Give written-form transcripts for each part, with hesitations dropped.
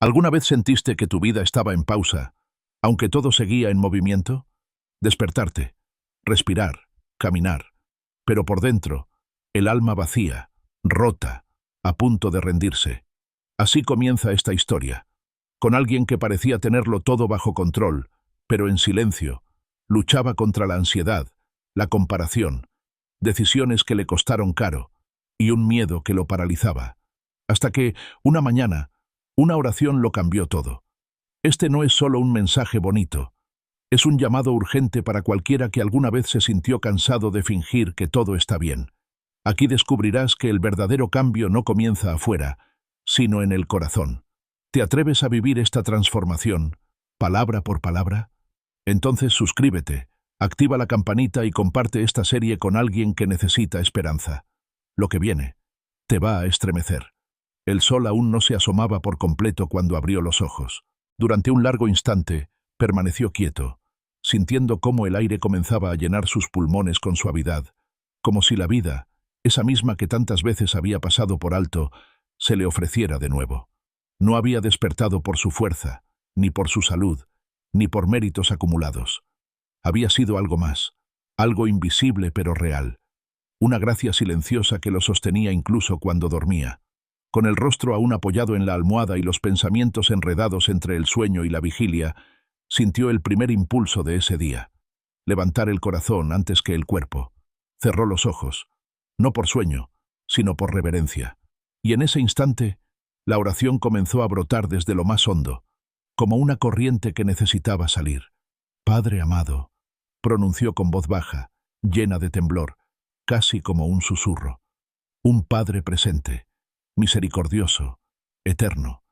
¿Alguna vez sentiste que tu vida estaba en pausa, aunque todo seguía en movimiento? Despertarte, respirar, caminar, pero por dentro, el alma vacía, rota, a punto de rendirse. Así comienza esta historia, con alguien que parecía tenerlo todo bajo control, pero en silencio, luchaba contra la ansiedad, la comparación, decisiones que le costaron caro, y un miedo que lo paralizaba. Hasta que, una mañana, una oración lo cambió todo. Este no es solo un mensaje bonito, es un llamado urgente para cualquiera que alguna vez se sintió cansado de fingir que todo está bien. Aquí descubrirás que el verdadero cambio no comienza afuera, sino en el corazón. ¿Te atreves a vivir esta transformación, palabra por palabra? Entonces suscríbete, activa la campanita y comparte esta serie con alguien que necesita esperanza. Lo que viene te va a estremecer. El sol aún no se asomaba por completo cuando abrió los ojos. Durante un largo instante, permaneció quieto, sintiendo cómo el aire comenzaba a llenar sus pulmones con suavidad, como si la vida, esa misma que tantas veces había pasado por alto, se le ofreciera de nuevo. No había despertado por su fuerza, ni por su salud, ni por méritos acumulados. Había sido algo más, algo invisible pero real, una gracia silenciosa que lo sostenía incluso cuando dormía. Con el rostro aún apoyado en la almohada y los pensamientos enredados entre el sueño y la vigilia, sintió el primer impulso de ese día: levantar el corazón antes que el cuerpo. Cerró los ojos, no por sueño, sino por reverencia. Y en ese instante, la oración comenzó a brotar desde lo más hondo, como una corriente que necesitaba salir. «Padre amado», pronunció con voz baja, llena de temblor, casi como un susurro. Un Padre presente, misericordioso, eterno,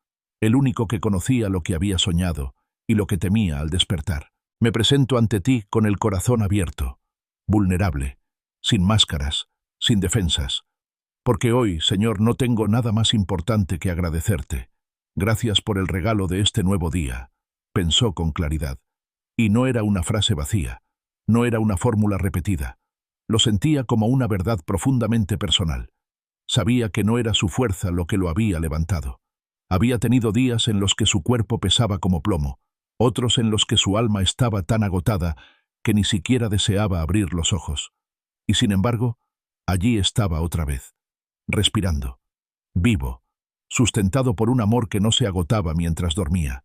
el único que conocía lo que había soñado y lo que temía al despertar. Me presento ante ti con el corazón abierto, vulnerable, sin máscaras, sin defensas, porque hoy, Señor, no tengo nada más importante que agradecerte. Gracias por el regalo de este nuevo día, pensó con claridad. Y no era una frase vacía, no era una fórmula repetida. Lo sentía como una verdad profundamente personal. Sabía que no era su fuerza lo que lo había levantado. Había tenido días en los que su cuerpo pesaba como plomo, otros en los que su alma estaba tan agotada que ni siquiera deseaba abrir los ojos. Y sin embargo, allí estaba otra vez, respirando, vivo, sustentado por un amor que no se agotaba mientras dormía.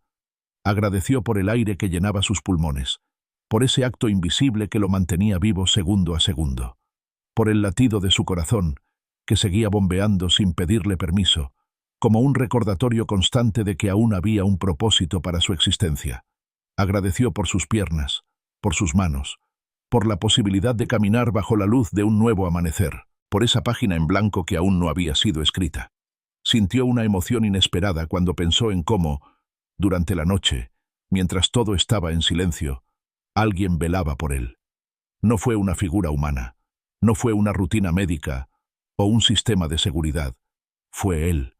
Agradeció por el aire que llenaba sus pulmones, por ese acto invisible que lo mantenía vivo segundo a segundo, por el latido de su corazón, que seguía bombeando sin pedirle permiso, como un recordatorio constante de que aún había un propósito para su existencia. Agradeció por sus piernas, por sus manos, por la posibilidad de caminar bajo la luz de un nuevo amanecer, por esa página en blanco que aún no había sido escrita. Sintió una emoción inesperada cuando pensó en cómo, durante la noche, mientras todo estaba en silencio, alguien velaba por él. No fue una figura humana, no fue una rutina médica o un sistema de seguridad. Fue él,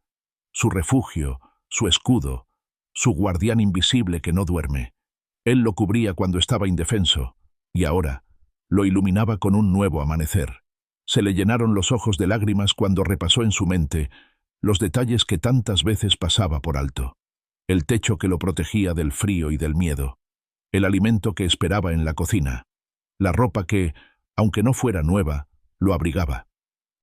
su refugio, su escudo, su guardián invisible que no duerme. Él lo cubría cuando estaba indefenso, y ahora lo iluminaba con un nuevo amanecer. Se le llenaron los ojos de lágrimas cuando repasó en su mente los detalles que tantas veces pasaba por alto. El techo que lo protegía del frío y del miedo, el alimento que esperaba en la cocina, la ropa que, aunque no fuera nueva, lo abrigaba.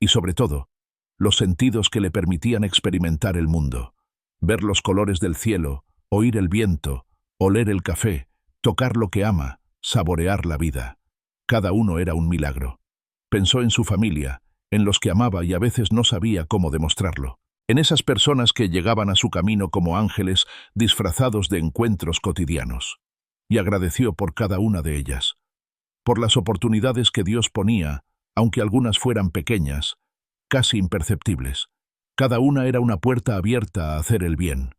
Y sobre todo, los sentidos que le permitían experimentar el mundo, ver los colores del cielo, oír el viento, oler el café, tocar lo que ama, saborear la vida. Cada uno era un milagro. Pensó en su familia, en los que amaba y a veces no sabía cómo demostrarlo, en esas personas que llegaban a su camino como ángeles disfrazados de encuentros cotidianos. Y agradeció por cada una de ellas, por las oportunidades que Dios ponía, aunque algunas fueran pequeñas, casi imperceptibles. Cada una era una puerta abierta a hacer el bien.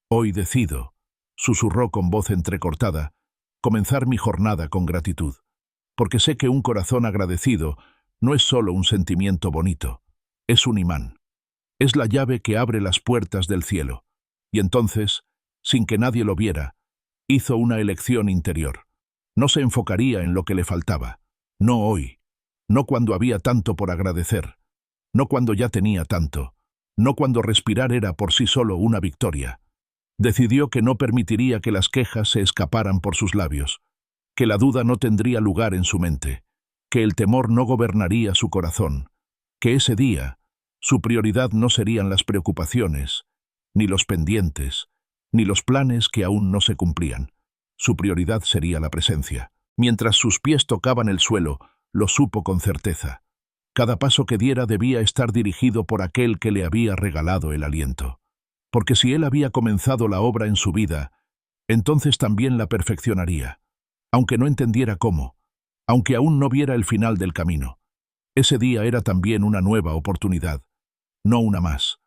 Hoy decido, susurró con voz entrecortada, comenzar mi jornada con gratitud, porque sé que un corazón agradecido no es solo un sentimiento bonito, es un imán. Es la llave que abre las puertas del cielo. Y entonces, sin que nadie lo viera, hizo una elección interior. No se enfocaría en lo que le faltaba. No hoy. No cuando había tanto por agradecer. No cuando ya tenía tanto. No cuando respirar era por sí solo una victoria. Decidió que no permitiría que las quejas se escaparan por sus labios, que la duda no tendría lugar en su mente, que el temor no gobernaría su corazón, que ese día su prioridad no serían las preocupaciones, ni los pendientes, ni los planes que aún no se cumplían. Su prioridad sería la presencia. Mientras sus pies tocaban el suelo, lo supo con certeza. Cada paso que diera debía estar dirigido por aquel que le había regalado el aliento. Porque si él había comenzado la obra en su vida, entonces también la perfeccionaría, aunque no entendiera cómo, aunque aún no viera el final del camino. Ese día era también una nueva oportunidad, no una más,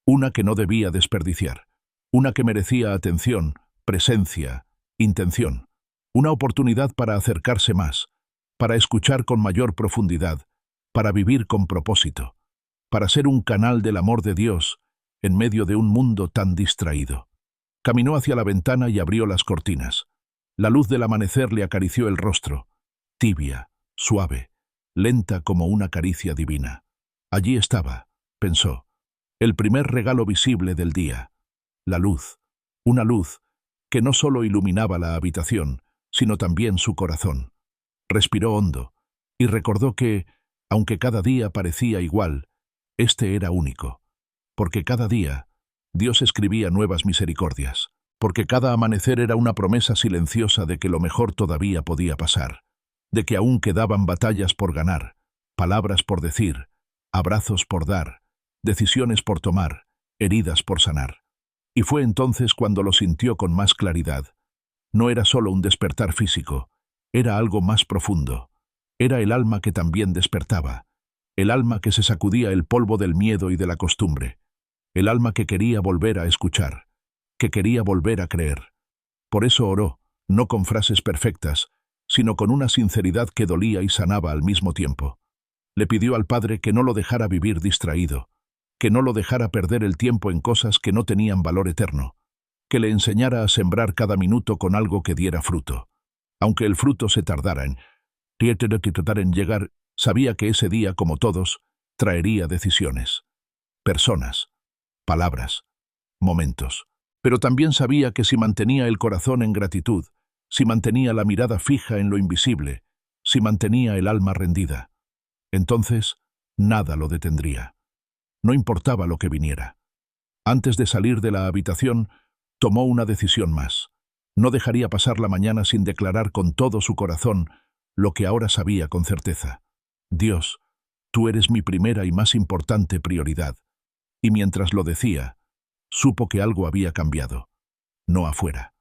una que no debía desperdiciar, una que merecía atención, presencia, intención, una oportunidad para acercarse más, para escuchar con mayor profundidad, para vivir con propósito, para ser un canal del amor de Dios en medio de un mundo tan distraído. Caminó hacia la ventana y abrió las cortinas. La luz del amanecer le acarició el rostro, tibia, suave, lenta como una caricia divina. Allí estaba, pensó, el primer regalo visible del día, la luz, una luz que no solo iluminaba la habitación, sino también su corazón. Respiró hondo y recordó que, aunque cada día parecía igual, este era único, porque cada día Dios escribía nuevas misericordias, porque cada amanecer era una promesa silenciosa de que lo mejor todavía podía pasar, de que aún quedaban batallas por ganar, palabras por decir, abrazos por dar, decisiones por tomar, heridas por sanar. Y fue entonces cuando lo sintió con más claridad. No era solo un despertar físico, era algo más profundo. Era el alma que también despertaba, el alma que se sacudía el polvo del miedo y de la costumbre, el alma que quería volver a escuchar, que quería volver a creer. Por eso oró, no con frases perfectas, sino con una sinceridad que dolía y sanaba al mismo tiempo. Le pidió al Padre que no lo dejara vivir distraído, que no lo dejara perder el tiempo en cosas que no tenían valor eterno, que le enseñara a sembrar cada minuto con algo que diera fruto. Aunque el fruto se tardara en llegar, sabía que ese día, como todos, traería decisiones, personas, palabras, momentos. Pero también sabía que si mantenía el corazón en gratitud, si mantenía la mirada fija en lo invisible, si mantenía el alma rendida, entonces nada lo detendría. No importaba lo que viniera. Antes de salir de la habitación, tomó una decisión más. No dejaría pasar la mañana sin declarar con todo su corazón lo que ahora sabía con certeza. Dios, tú eres mi primera y más importante prioridad. Y mientras lo decía, supo que algo había cambiado. No afuera,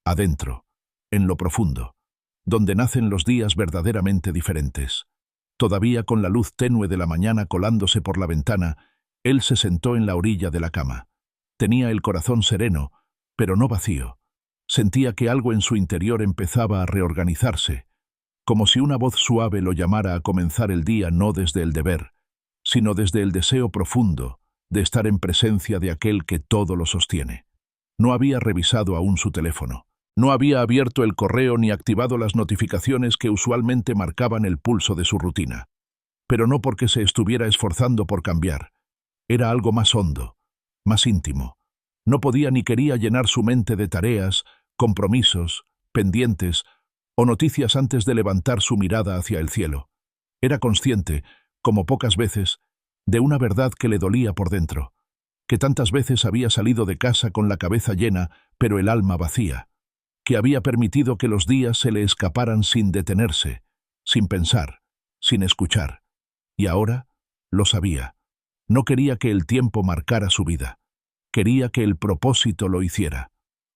adentro, en lo profundo, donde nacen los días verdaderamente diferentes. Todavía con la luz tenue de la mañana colándose por la ventana, él se sentó en la orilla de la cama. Tenía el corazón sereno, pero no vacío. Sentía que algo en su interior empezaba a reorganizarse, como si una voz suave lo llamara a comenzar el día no desde el deber, sino desde el deseo profundo de estar en presencia de aquel que todo lo sostiene. No había revisado aún su teléfono. No había abierto el correo ni activado las notificaciones que usualmente marcaban el pulso de su rutina. Pero no porque se estuviera esforzando por cambiar. Era algo más hondo, más íntimo. No podía ni quería llenar su mente de tareas, compromisos, pendientes o noticias antes de levantar su mirada hacia el cielo. Era consciente, como pocas veces, de una verdad que le dolía por dentro, que tantas veces había salido de casa con la cabeza llena, pero el alma vacía, que había permitido que los días se le escaparan sin detenerse, sin pensar, sin escuchar. Y ahora lo sabía. No quería que el tiempo marcara su vida. Quería que el propósito lo hiciera.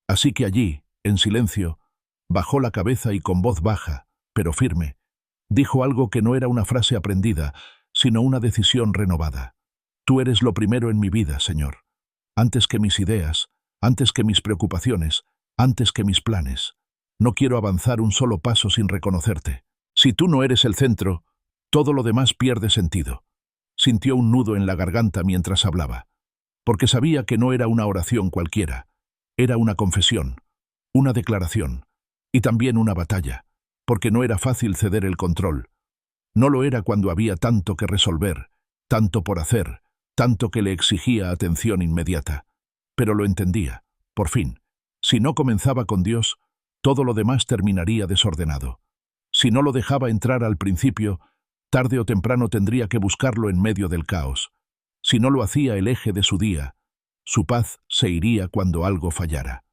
Así que allí, en silencio, bajó la cabeza y con voz baja, pero firme, dijo algo que no era una frase aprendida, sino una decisión renovada. Tú eres lo primero en mi vida, Señor. Antes que mis ideas, antes que mis preocupaciones, antes que mis planes. No quiero avanzar un solo paso sin reconocerte. Si tú no eres el centro, todo lo demás pierde sentido. Sintió un nudo en la garganta mientras hablaba, porque sabía que no era una oración cualquiera. Era una confesión, una declaración, y también una batalla, porque no era fácil ceder el control. No lo era cuando había tanto que resolver, tanto por hacer, tanto que le exigía atención inmediata. Pero lo entendía, por fin. Si no comenzaba con Dios, todo lo demás terminaría desordenado. Si no lo dejaba entrar al principio, tarde o temprano tendría que buscarlo en medio del caos. Si no lo hacía el eje de su día, su paz se iría cuando algo fallara.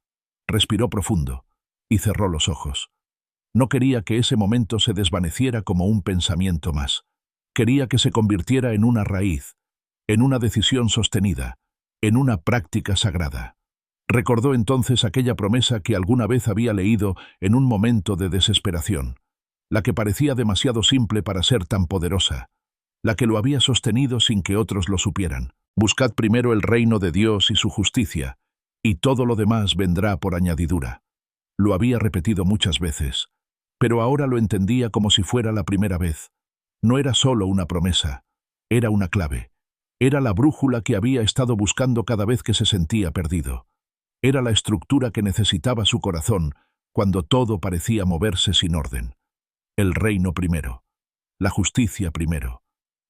Respiró profundo y cerró los ojos. No quería que ese momento se desvaneciera como un pensamiento más. Quería que se convirtiera en una raíz, en una decisión sostenida, en una práctica sagrada. Recordó entonces aquella promesa que alguna vez había leído en un momento de desesperación, la que parecía demasiado simple para ser tan poderosa, la que lo había sostenido sin que otros lo supieran. Buscad primero el reino de Dios y su justicia, y todo lo demás vendrá por añadidura. Lo había repetido muchas veces, pero ahora lo entendía como si fuera la primera vez. No era solo una promesa, era una clave. Era la brújula que había estado buscando cada vez que se sentía perdido. Era la estructura que necesitaba su corazón cuando todo parecía moverse sin orden. El reino primero, la justicia primero,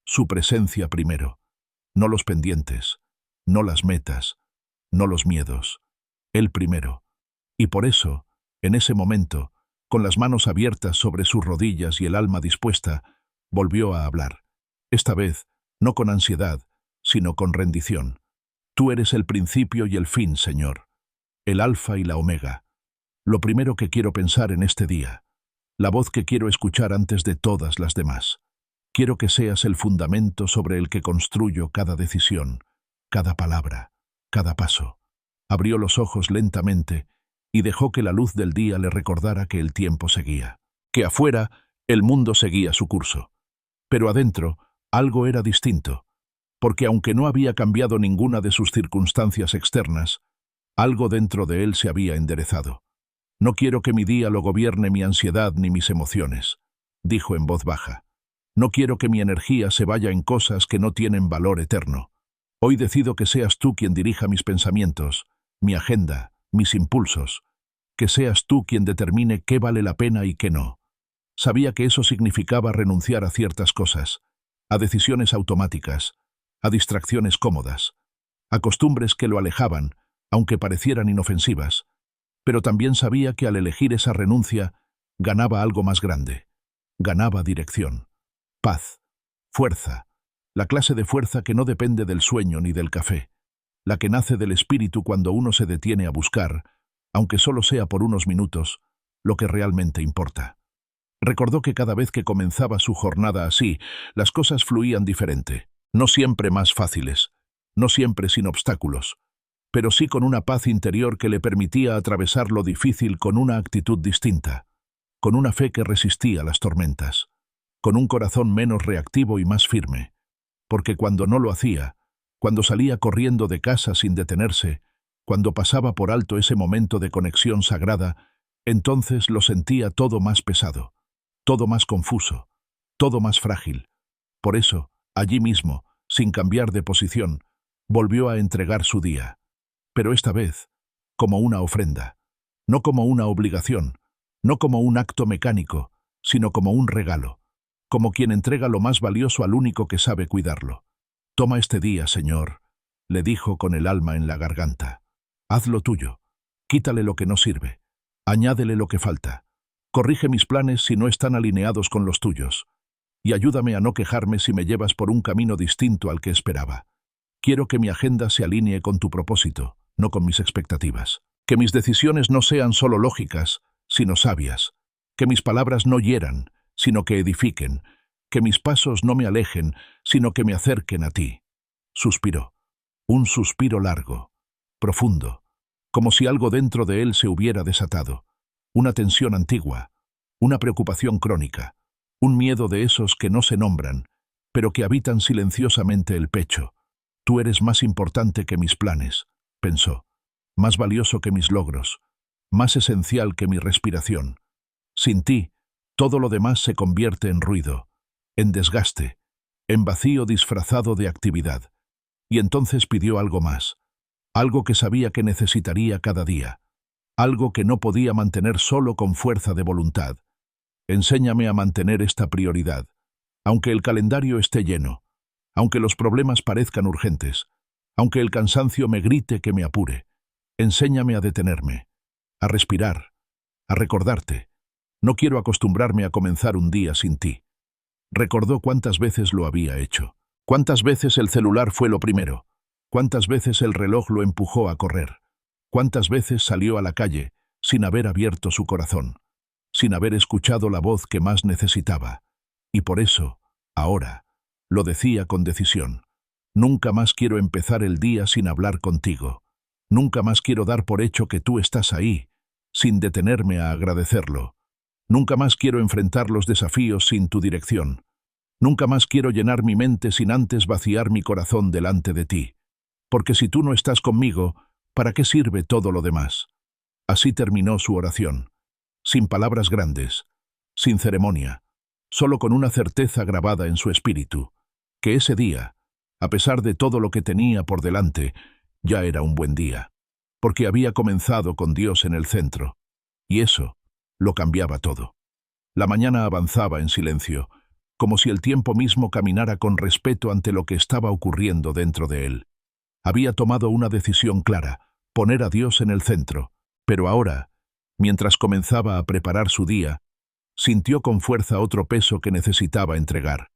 su presencia primero, no los pendientes, no las metas, no los miedos, él primero. Y por eso, en ese momento, con las manos abiertas sobre sus rodillas y el alma dispuesta, volvió a hablar. Esta vez, no con ansiedad, sino con rendición. Tú eres el principio y el fin, Señor, el alfa y la omega. Lo primero que quiero pensar en este día, la voz que quiero escuchar antes de todas las demás. Quiero que seas el fundamento sobre el que construyo cada decisión, cada palabra, cada paso. Abrió los ojos lentamente y dejó que la luz del día le recordara que el tiempo seguía, que afuera el mundo seguía su curso. Pero adentro algo era distinto, porque aunque no había cambiado ninguna de sus circunstancias externas, algo dentro de él se había enderezado. No quiero que mi día lo gobierne mi ansiedad ni mis emociones, dijo en voz baja. No quiero que mi energía se vaya en cosas que no tienen valor eterno. Hoy decido que seas tú quien dirija mis pensamientos, mi agenda, mis impulsos, que seas tú quien determine qué vale la pena y qué no. Sabía que eso significaba renunciar a ciertas cosas, a decisiones automáticas, a distracciones cómodas, a costumbres que lo alejaban, aunque parecieran inofensivas, pero también sabía que al elegir esa renuncia ganaba algo más grande, ganaba dirección, paz, fuerza, la clase de fuerza que no depende del sueño ni del café, la que nace del espíritu cuando uno se detiene a buscar, aunque solo sea por unos minutos, lo que realmente importa. Recordó que cada vez que comenzaba su jornada así, las cosas fluían diferente, no siempre más fáciles, no siempre sin obstáculos, pero sí con una paz interior que le permitía atravesar lo difícil con una actitud distinta, con una fe que resistía las tormentas, con un corazón menos reactivo y más firme, porque cuando no lo hacía, cuando salía corriendo de casa sin detenerse, cuando pasaba por alto ese momento de conexión sagrada, entonces lo sentía todo más pesado, todo más confuso, todo más frágil. Por eso, allí mismo, sin cambiar de posición, volvió a entregar su día. Pero esta vez, como una ofrenda, no como una obligación, no como un acto mecánico, sino como un regalo, como quien entrega lo más valioso al único que sabe cuidarlo. Toma este día, Señor, le dijo con el alma en la garganta. Haz lo tuyo, quítale lo que no sirve, añádele lo que falta, corrige mis planes si no están alineados con los tuyos, y ayúdame a no quejarme si me llevas por un camino distinto al que esperaba. Quiero que mi agenda se alinee con tu propósito, no con mis expectativas. Que mis decisiones no sean solo lógicas, sino sabias. Que mis palabras no hieran, sino que edifiquen. Que mis pasos no me alejen, sino que me acerquen a ti. Suspiró. Un suspiro largo, profundo, como si algo dentro de él se hubiera desatado. Una tensión antigua, una preocupación crónica, un miedo de esos que no se nombran, pero que habitan silenciosamente el pecho. Tú eres más importante que mis planes, pensó, más valioso que mis logros, más esencial que mi respiración. Sin ti, todo lo demás se convierte en ruido, en desgaste, en vacío disfrazado de actividad. Y entonces pidió algo más, algo que sabía que necesitaría cada día, algo que no podía mantener solo con fuerza de voluntad. Enséñame a mantener esta prioridad, aunque el calendario esté lleno, aunque los problemas parezcan urgentes, aunque el cansancio me grite que me apure. Enséñame a detenerme, a respirar, a recordarte. No quiero acostumbrarme a comenzar un día sin ti. Recordó cuántas veces lo había hecho. Cuántas veces el celular fue lo primero. Cuántas veces el reloj lo empujó a correr. Cuántas veces salió a la calle sin haber abierto su corazón, sin haber escuchado la voz que más necesitaba. Y por eso, ahora, lo decía con decisión. Nunca más quiero empezar el día sin hablar contigo. Nunca más quiero dar por hecho que tú estás ahí, sin detenerme a agradecerlo. Nunca más quiero enfrentar los desafíos sin tu dirección. Nunca más quiero llenar mi mente sin antes vaciar mi corazón delante de ti. Porque si tú no estás conmigo, ¿para qué sirve todo lo demás? Así terminó su oración, sin palabras grandes, sin ceremonia, solo con una certeza grabada en su espíritu, que ese día, a pesar de todo lo que tenía por delante, ya era un buen día, porque había comenzado con Dios en el centro, y eso lo cambiaba todo. La mañana avanzaba en silencio, como si el tiempo mismo caminara con respeto ante lo que estaba ocurriendo dentro de él. Había tomado una decisión clara, poner a Dios en el centro, pero ahora, mientras comenzaba a preparar su día, sintió con fuerza otro peso que necesitaba entregar.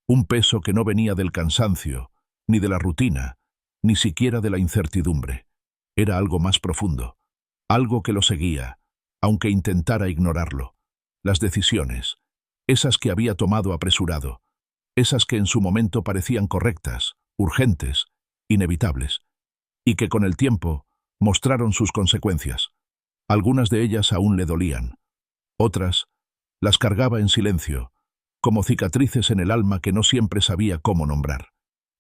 Un peso que no venía del cansancio, ni de la rutina, ni siquiera de la incertidumbre. Era algo más profundo, algo que lo seguía, aunque intentara ignorarlo. Las decisiones, esas que había tomado apresurado, esas que en su momento parecían correctas, urgentes, inevitables, y que con el tiempo mostraron sus consecuencias. Algunas de ellas aún le dolían, otras las cargaba en silencio, como cicatrices en el alma que no siempre sabía cómo nombrar.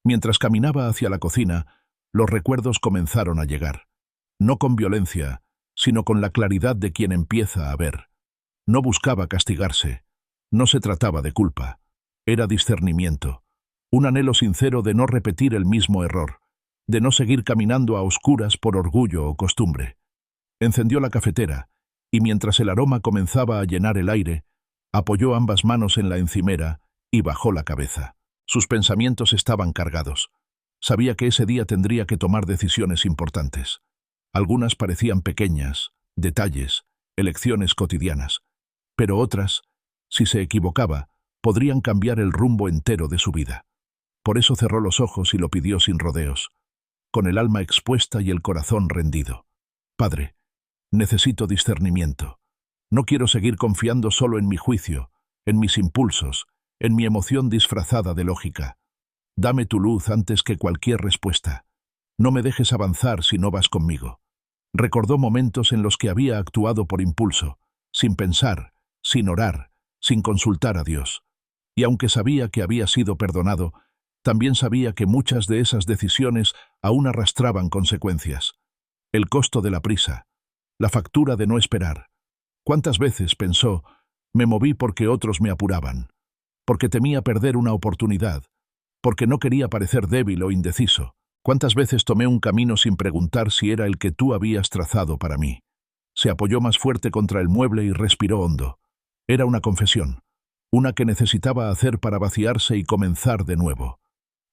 Mientras caminaba hacia la cocina, los recuerdos comenzaron a llegar, no con violencia, sino con la claridad de quien empieza a ver. No buscaba castigarse, no se trataba de culpa, era discernimiento, un anhelo sincero de no repetir el mismo error, de no seguir caminando a oscuras por orgullo o costumbre. Encendió la cafetera, y mientras el aroma comenzaba a llenar el aire, apoyó ambas manos en la encimera y bajó la cabeza. Sus pensamientos estaban cargados. Sabía que ese día tendría que tomar decisiones importantes. Algunas parecían pequeñas, detalles, elecciones cotidianas, pero otras, si se equivocaba, podrían cambiar el rumbo entero de su vida. Por eso cerró los ojos y lo pidió sin rodeos, con el alma expuesta y el corazón rendido. Padre, necesito discernimiento. No quiero seguir confiando solo en mi juicio, en mis impulsos, en mi emoción disfrazada de lógica. Dame tu luz antes que cualquier respuesta. No me dejes avanzar si no vas conmigo. Recordó momentos en los que había actuado por impulso, sin pensar, sin orar, sin consultar a Dios. Y aunque sabía que había sido perdonado, también sabía que muchas de esas decisiones aún arrastraban consecuencias. El costo de la prisa, la factura de no esperar. ¿Cuántas veces, pensó, me moví porque otros me apuraban? Porque temía perder una oportunidad, porque no quería parecer débil o indeciso. ¿Cuántas veces tomé un camino sin preguntar si era el que tú habías trazado para mí? Se apoyó más fuerte contra el mueble y respiró hondo. Era una confesión, una que necesitaba hacer para vaciarse y comenzar de nuevo.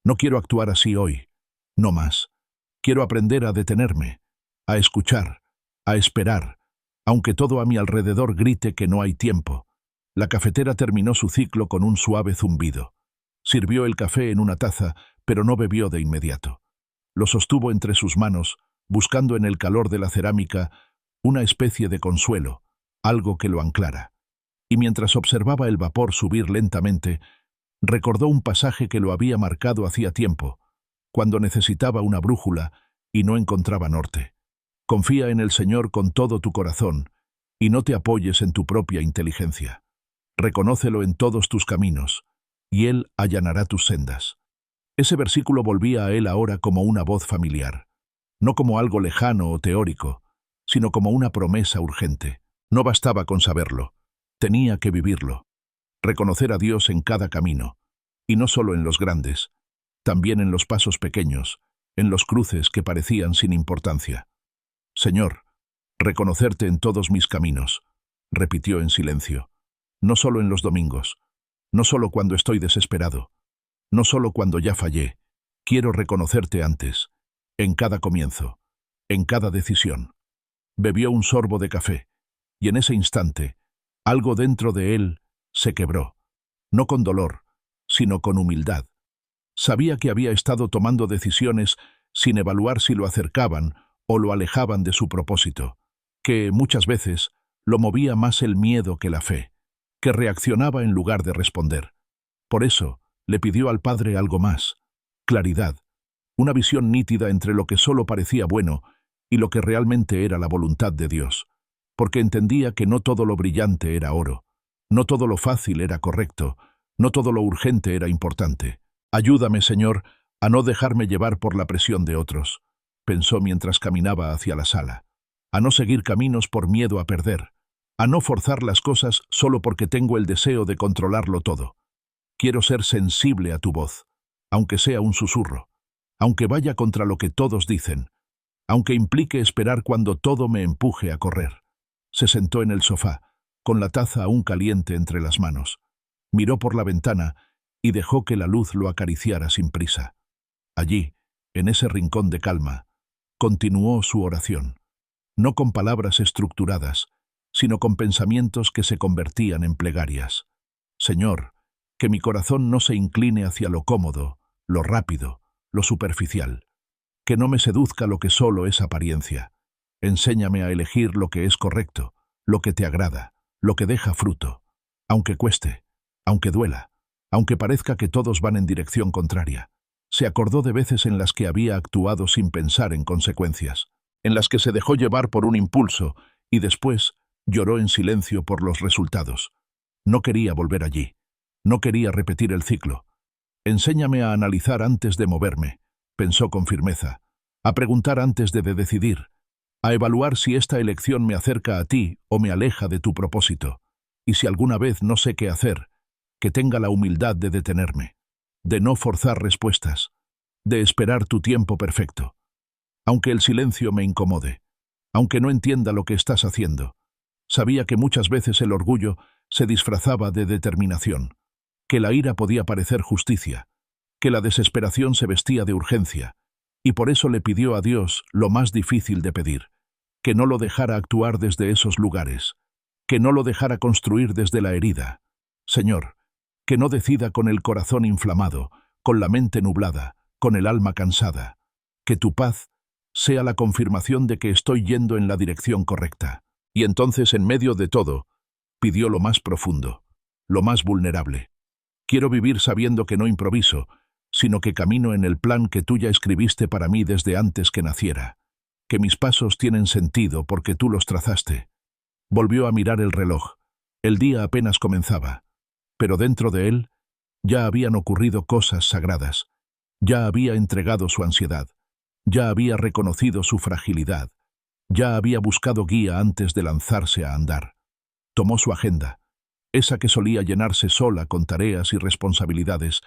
No quiero actuar así hoy, no más. Quiero aprender a detenerme, a escuchar, a esperar, aunque todo a mi alrededor grite que no hay tiempo. La cafetera terminó su ciclo con un suave zumbido. Sirvió el café en una taza, pero no bebió de inmediato. Lo sostuvo entre sus manos, buscando en el calor de la cerámica una especie de consuelo, algo que lo anclara. Y mientras observaba el vapor subir lentamente, recordó un pasaje que lo había marcado hacía tiempo, cuando necesitaba una brújula y no encontraba norte. Confía en el Señor con todo tu corazón y no te apoyes en tu propia inteligencia. Reconócelo en todos tus caminos, y Él allanará tus sendas. Ese versículo volvía a él ahora como una voz familiar, no como algo lejano o teórico, sino como una promesa urgente. No bastaba con saberlo, tenía que vivirlo. Reconocer a Dios en cada camino, y no solo en los grandes, también en los pasos pequeños, en los cruces que parecían sin importancia. Señor, reconocerte en todos mis caminos, repitió en silencio, no solo en los domingos, no solo cuando estoy desesperado, no solo cuando ya fallé, quiero reconocerte antes, en cada comienzo, en cada decisión. Bebió un sorbo de café, y en ese instante, algo dentro de él se quebró, no con dolor, sino con humildad. Sabía que había estado tomando decisiones sin evaluar si lo acercaban o lo alejaban de su propósito, que muchas veces lo movía más el miedo que la fe, que reaccionaba en lugar de responder. Por eso le pidió al Padre algo más: claridad, una visión nítida entre lo que solo parecía bueno y lo que realmente era la voluntad de Dios, porque entendía que no todo lo brillante era oro, no todo lo fácil era correcto, no todo lo urgente era importante. Ayúdame, Señor, a no dejarme llevar por la presión de otros, pensó mientras caminaba hacia la sala, a no seguir caminos por miedo a perder, a no forzar las cosas solo porque tengo el deseo de controlarlo todo. Quiero ser sensible a tu voz, aunque sea un susurro, aunque vaya contra lo que todos dicen, aunque implique esperar cuando todo me empuje a correr. Se sentó en el sofá, con la taza aún caliente entre las manos. Miró por la ventana y dejó que la luz lo acariciara sin prisa. Allí, en ese rincón de calma, continuó su oración, no con palabras estructuradas, sino con pensamientos que se convertían en plegarias. Señor, que mi corazón no se incline hacia lo cómodo, lo rápido, lo superficial. Que no me seduzca lo que solo es apariencia. Enséñame a elegir lo que es correcto, lo que te agrada, lo que deja fruto, aunque cueste, aunque duela, aunque parezca que todos van en dirección contraria. Se acordó de veces en las que había actuado sin pensar en consecuencias, en las que se dejó llevar por un impulso y después lloró en silencio por los resultados. No quería volver allí. No quería repetir el ciclo. Enséñame a analizar antes de moverme, pensó con firmeza, a preguntar antes de decidir, a evaluar si esta elección me acerca a ti o me aleja de tu propósito, y si alguna vez no sé qué hacer, que tenga la humildad de detenerme, de no forzar respuestas, de esperar tu tiempo perfecto, aunque el silencio me incomode, aunque no entienda lo que estás haciendo. Sabía que muchas veces el orgullo se disfrazaba de determinación, que la ira podía parecer justicia, que la desesperación se vestía de urgencia, y por eso le pidió a Dios lo más difícil de pedir, que no lo dejara actuar desde esos lugares, que no lo dejara construir desde la herida. Señor, que no decida con el corazón inflamado, con la mente nublada, con el alma cansada, que tu paz sea la confirmación de que estoy yendo en la dirección correcta. Y entonces, en medio de todo, pidió lo más profundo, lo más vulnerable. Quiero vivir sabiendo que no improviso, sino que camino en el plan que tú ya escribiste para mí desde antes que naciera, que mis pasos tienen sentido porque tú los trazaste. Volvió a mirar el reloj. El día apenas comenzaba, pero dentro de él ya habían ocurrido cosas sagradas, ya había entregado su ansiedad, ya había reconocido su fragilidad, ya había buscado guía antes de lanzarse a andar. Tomó su agenda, esa que solía llenarse sola con tareas y responsabilidades,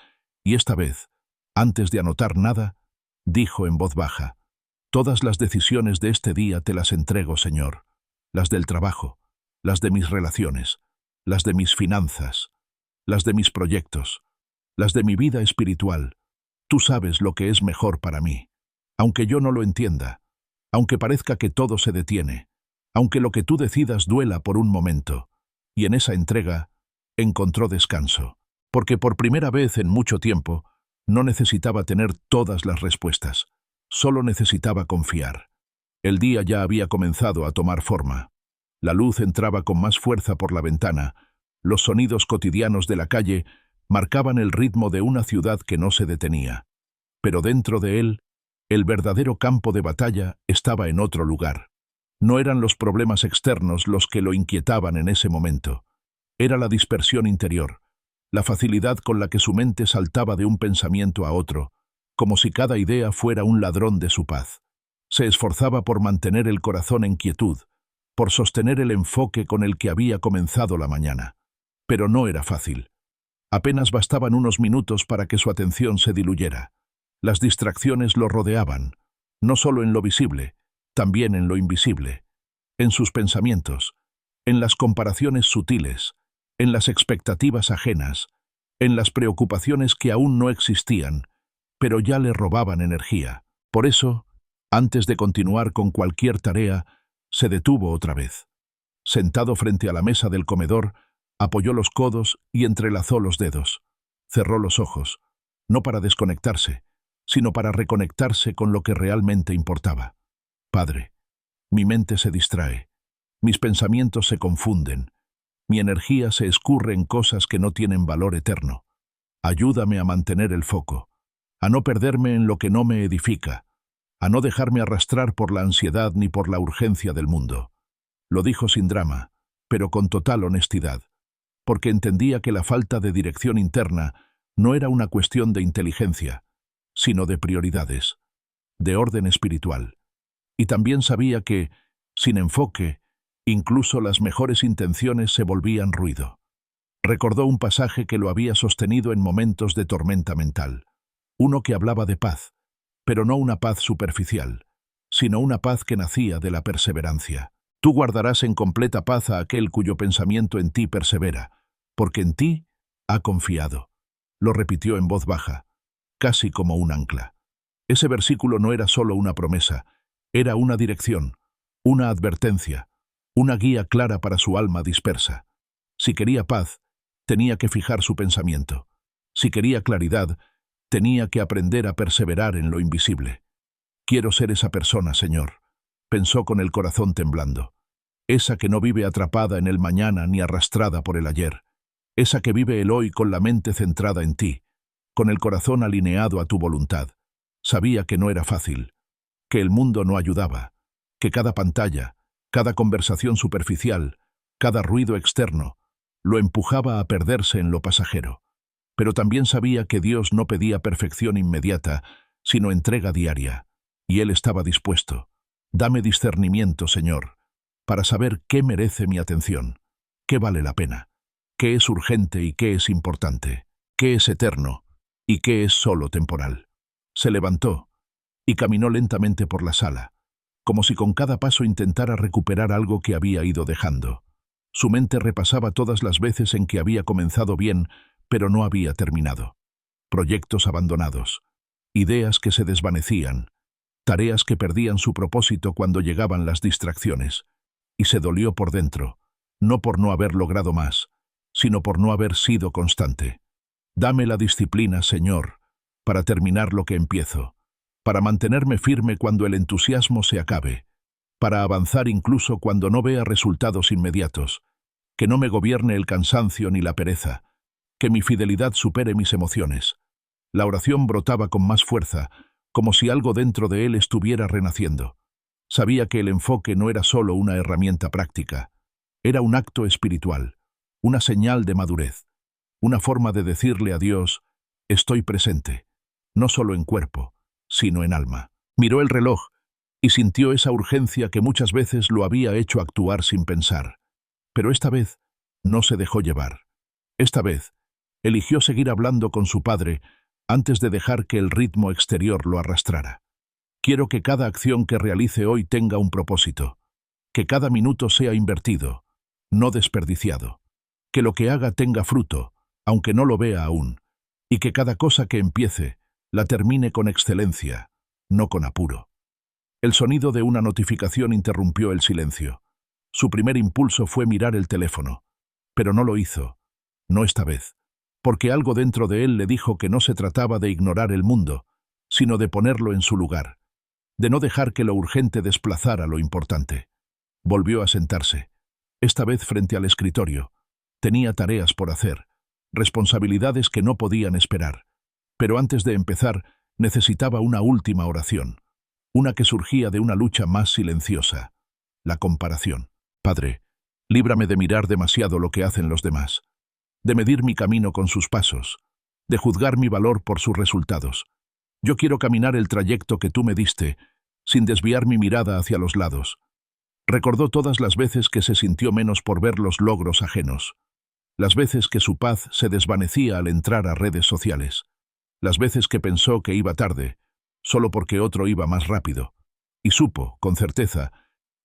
y esta vez, antes de anotar nada, dijo en voz baja: «Todas las decisiones de este día te las entrego, Señor, las del trabajo, las de mis relaciones, las de mis finanzas, las de mis proyectos, las de mi vida espiritual. Tú sabes lo que es mejor para mí, aunque yo no lo entienda, aunque parezca que todo se detiene, aunque lo que tú decidas duela por un momento». Y en esa entrega encontró descanso, porque por primera vez en mucho tiempo no necesitaba tener todas las respuestas, solo necesitaba confiar. El día ya había comenzado a tomar forma. La luz entraba con más fuerza por la ventana, los sonidos cotidianos de la calle marcaban el ritmo de una ciudad que no se detenía. Pero dentro de él, el verdadero campo de batalla estaba en otro lugar. No eran los problemas externos los que lo inquietaban en ese momento. Era la dispersión interior, la facilidad con la que su mente saltaba de un pensamiento a otro, como si cada idea fuera un ladrón de su paz. Se esforzaba por mantener el corazón en quietud, por sostener el enfoque con el que había comenzado la mañana. Pero no era fácil. Apenas bastaban unos minutos para que su atención se diluyera. Las distracciones lo rodeaban, no solo en lo visible, también en lo invisible, en sus pensamientos, en las comparaciones sutiles, en las expectativas ajenas, en las preocupaciones que aún no existían, pero ya le robaban energía. Por eso, antes de continuar con cualquier tarea, Se detuvo otra vez. Sentado frente a la mesa del comedor, apoyó los codos y entrelazó los dedos. Cerró los ojos, no para desconectarse, sino para reconectarse con lo que realmente importaba. Padre, mi mente se distrae, mis pensamientos se confunden, mi energía se escurre en cosas que no tienen valor eterno. Ayúdame a mantener el foco, a no perderme en lo que no me edifica, a no dejarme arrastrar por la ansiedad ni por la urgencia del mundo. Lo dijo sin drama, pero con total honestidad, porque entendía que la falta de dirección interna no era una cuestión de inteligencia, sino de prioridades, de orden espiritual. Y también sabía que, sin enfoque, incluso las mejores intenciones se volvían ruido. Recordó un pasaje que lo había sostenido en momentos de tormenta mental, uno que hablaba de paz, pero no una paz superficial, sino una paz que nacía de la perseverancia. Tú guardarás en completa paz a aquel cuyo pensamiento en ti persevera, porque en ti ha confiado. Lo repitió en voz baja, casi como un ancla. Ese versículo no era solo una promesa, era una dirección, una advertencia, una guía clara para su alma dispersa. Si quería paz, tenía que fijar su pensamiento. Si quería claridad, tenía que aprender a perseverar en lo invisible. Quiero ser esa persona, Señor, pensó con el corazón temblando. Esa que no vive atrapada en el mañana ni arrastrada por el ayer. Esa que vive el hoy con la mente centrada en ti, con el corazón alineado a tu voluntad. Sabía que no era fácil, que el mundo no ayudaba, que cada pantalla, cada conversación superficial, cada ruido externo, lo empujaba a perderse en lo pasajero. Pero también sabía que Dios no pedía perfección inmediata, sino entrega diaria, y Él estaba dispuesto. Dame discernimiento, Señor, para saber qué merece mi atención, qué vale la pena, qué es urgente y qué es importante, qué es eterno y qué es solo temporal. Se levantó y caminó lentamente por la sala, como si con cada paso intentara recuperar algo que había ido dejando. Su mente repasaba todas las veces en que había comenzado bien, pero no había terminado. Proyectos abandonados, ideas que se desvanecían, tareas que perdían su propósito cuando llegaban las distracciones, y se dolió por dentro, no por no haber logrado más, sino por no haber sido constante. Dame la disciplina, Señor, para terminar lo que empiezo, para mantenerme firme cuando el entusiasmo se acabe, para avanzar incluso cuando no vea resultados inmediatos, que no me gobierne el cansancio ni la pereza, que mi fidelidad supere mis emociones. La oración brotaba con más fuerza, como si algo dentro de él estuviera renaciendo. Sabía que el enfoque no era solo una herramienta práctica, era un acto espiritual, una señal de madurez, una forma de decirle a Dios, estoy presente, no solo en cuerpo, sino en alma. Miró el reloj y sintió esa urgencia que muchas veces lo había hecho actuar sin pensar. Pero esta vez no se dejó llevar. Esta vez eligió seguir hablando con su padre antes de dejar que el ritmo exterior lo arrastrara. Quiero que cada acción que realice hoy tenga un propósito, que cada minuto sea invertido, no desperdiciado, que lo que haga tenga fruto, aunque no lo vea aún, y que cada cosa que empiece la termine con excelencia, no con apuro. El sonido de una notificación interrumpió el silencio. Su primer impulso fue mirar el teléfono, pero no lo hizo, no esta vez, porque algo dentro de él le dijo que no se trataba de ignorar el mundo, sino de ponerlo en su lugar, de no dejar que lo urgente desplazara lo importante. Volvió a sentarse, esta vez frente al escritorio. Tenía tareas por hacer, responsabilidades que no podían esperar, pero antes de empezar necesitaba una última oración, una que surgía de una lucha más silenciosa, la comparación. Padre, líbrame de mirar demasiado lo que hacen los demás, de medir mi camino con sus pasos, de juzgar mi valor por sus resultados. Yo quiero caminar el trayecto que tú me diste, sin desviar mi mirada hacia los lados. Recordó todas las veces que se sintió menos por ver los logros ajenos, las veces que su paz se desvanecía al entrar a redes sociales, las veces que pensó que iba tarde, solo porque otro iba más rápido, y supo, con certeza,